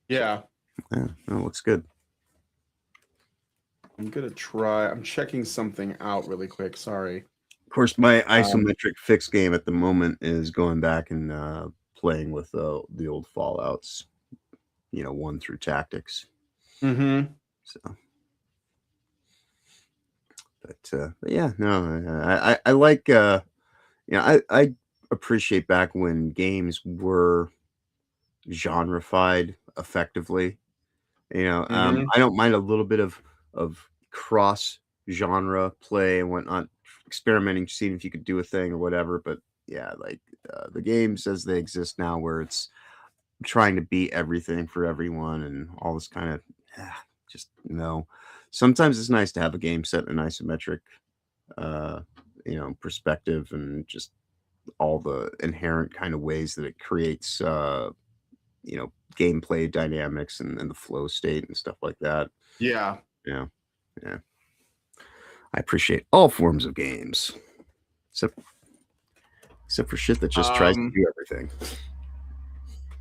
Speaker 3: Yeah.
Speaker 2: Yeah, no, it looks good.
Speaker 3: I'm gonna try. I'm checking something out really quick. Sorry.
Speaker 2: Of course, my isometric fixed game at the moment is going back and playing with the old Fallouts, 1 through Tactics.
Speaker 3: Mm-hmm.
Speaker 2: So, but yeah, no, I like I appreciate back when games were genrefied effectively.
Speaker 3: Mhm.
Speaker 2: I don't mind a little bit of cross genre play and whatnot, experimenting, seeing if you could do a thing or whatever. But yeah, like the games as they exist now, where it's trying to be everything for everyone and all this kind of just no. Sometimes it's nice to have a game set in an isometric, perspective and just all the inherent kind of ways that it creates, gameplay dynamics and the flow state and stuff like that.
Speaker 3: Yeah.
Speaker 2: Yeah. Yeah. I appreciate all forms of games, except for shit that just tries to do everything.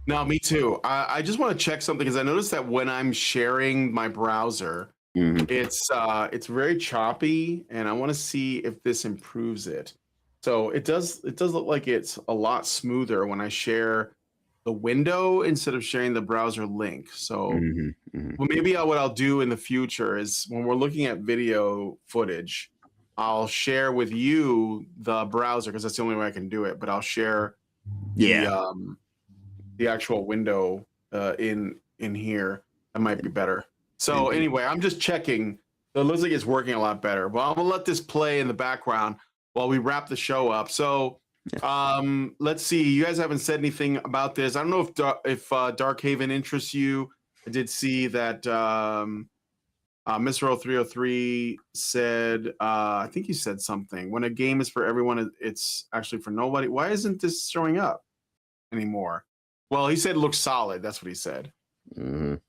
Speaker 3: No, me too. I just want to check something because I noticed that when I'm sharing my browser,
Speaker 2: Mhm.
Speaker 3: it's very choppy, and I want to see if this improves it. So it does look like it's a lot smoother when I share the window instead of sharing the browser link. So
Speaker 2: Mhm, mhm.
Speaker 3: well, maybe what I'll do in the future is when we're looking at video footage, I'll share with you the browser because that's the only way I can do it. But I'll share
Speaker 2: Yeah.
Speaker 3: the actual window in here. That might be better. So
Speaker 2: Indeed.
Speaker 3: anyway, I'm just checking. So it looks like it's working a lot better. Well, I'm gonna let this play in the background while we wrap the show up. So let's see. You guys haven't said anything about this. I don't know if Darkhaven interests you. I did see that Mr. 0303 said, I think he said something. When a game is for everyone, it's actually for nobody. Why isn't this showing up anymore? Well, he said it looks solid. That's what he said.
Speaker 2: Mhm.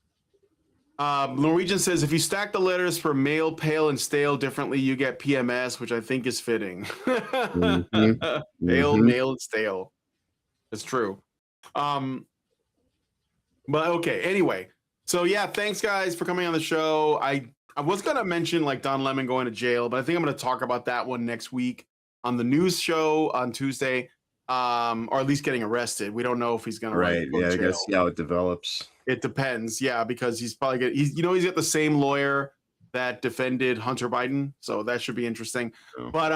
Speaker 3: Norwegian says, if you stack the letters for male, pale, and stale differently, you get PMS, which I think is fitting.
Speaker 2: Mhm.
Speaker 3: Pale,
Speaker 2: Mhm.
Speaker 3: male, and stale. It's true. But okay, anyway. So yeah, thanks guys for coming on the show. I was gonna mention like Don Lemon going to jail, but I think I'm gonna talk about that one next week on the news show on Tuesday. Or at least getting arrested. We don't know if he's gonna
Speaker 2: Right.
Speaker 3: go
Speaker 2: Yeah,
Speaker 3: to
Speaker 2: I
Speaker 3: jail.
Speaker 2: gotta see how it develops.
Speaker 3: It depends, yeah, because he's probably he's got the same lawyer that defended Hunter Biden, so that should be interesting.
Speaker 2: Oh.
Speaker 3: But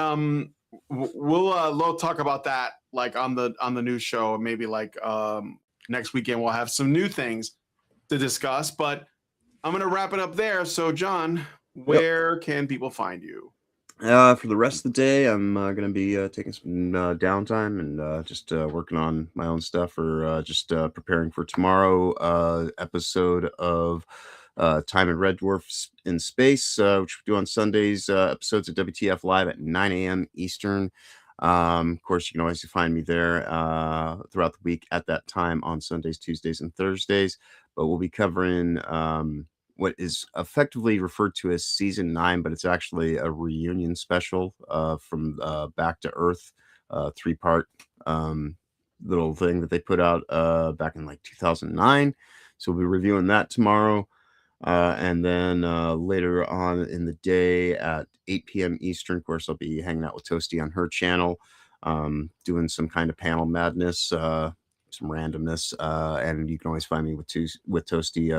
Speaker 3: we'll talk about that like on the news show, and maybe like next weekend we'll have some new things to discuss. But I'm gonna wrap it up there. So John, where can people find you?
Speaker 2: For the rest of the day, I'm gonna be taking some downtime and just working on my own stuff, or just preparing for tomorrow episode of Time and Red Dwarfs in Space, which we do on Sundays. Episodes of WTF Live at 9 a.m. Eastern. Of course, you can always find me there throughout the week at that time on Sundays, Tuesdays, and Thursdays. But we'll be covering what is effectively referred to as season 9, but it's actually a reunion special from Back to Earth, 3-part little thing that they put out back in like 2009. So we'll be reviewing that tomorrow. And then later on in the day at 8 p.m. Eastern, of course, I'll be hanging out with Toasty on her channel, doing some kind of panel madness, some randomness, and you can always find me with Toasty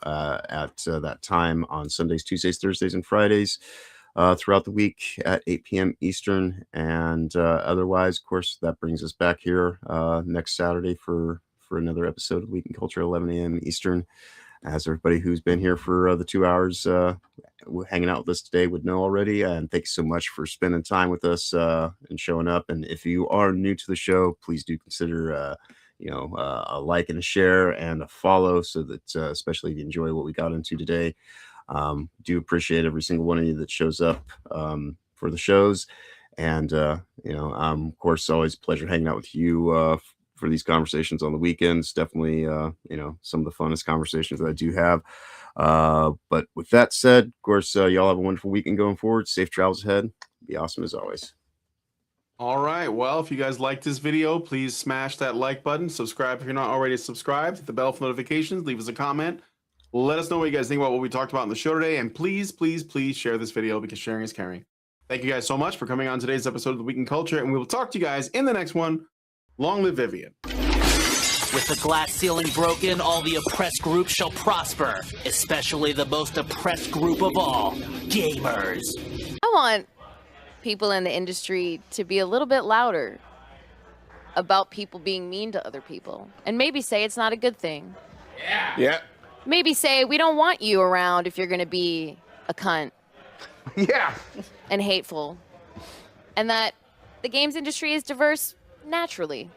Speaker 2: at that time on Sundays, Tuesdays, Thursdays, and Fridays throughout the week at 8 p.m. Eastern. And otherwise, of course, that brings us back here next Saturday for another episode of Week in Culture, 11 a.m. Eastern. As everybody who's been here for the 2 hours hanging out with us today would know already. And thanks so much for spending time with us and showing up. And if you are new to the show, please do consider a like and a share and a follow, so that especially if you enjoy what we got into today. Do appreciate every single one of you that shows up for the shows. And of course, always a pleasure hanging out with you for these conversations on the weekends. Definitely, some of the funnest conversations that I do have. But with that said, of course, y'all have a wonderful weekend going forward. Safe travels ahead. Be awesome as always.
Speaker 3: All right. Well, if you guys liked this video, please smash that like button. Subscribe if you're not already subscribed. Hit the bell for notifications. Leave us a comment. Let us know what you guys think about what we talked about in the show today. And please, please, please share this video because sharing is caring. Thank you guys so much for coming on today's episode of The Week in Culture. And we will talk to you guys in the next one. Long live Vivian.
Speaker 11: With the glass ceiling broken, all the oppressed groups shall prosper, especially the most oppressed group of all, gamers.
Speaker 12: I want people in the industry to be a little bit louder about people being mean to other people, and maybe say it's not a good thing.
Speaker 5: Yeah.
Speaker 12: Maybe say we don't want you around if you're going to be a cunt.
Speaker 5: Yeah.
Speaker 12: And hateful. And that the games industry is diverse naturally.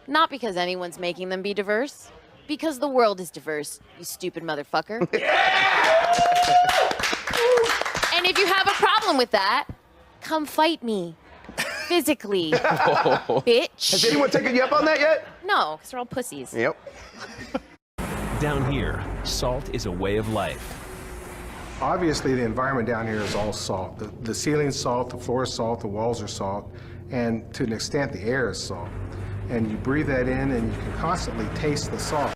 Speaker 12: Not because anyone's making them be diverse. Because the world is diverse, you stupid motherfucker. And if you have a problem with that, come fight me. Physically. Bitch.
Speaker 5: Has anyone taken you up on that yet?
Speaker 12: No, because they're all pussies.
Speaker 5: Yep.
Speaker 13: Down here, salt is a way of life.
Speaker 14: Obviously, the environment down here is all salt. The ceiling's salt, the floor is salt, the walls are salt, and to an extent, the air is salt. And you breathe that in, and you can constantly taste the salt.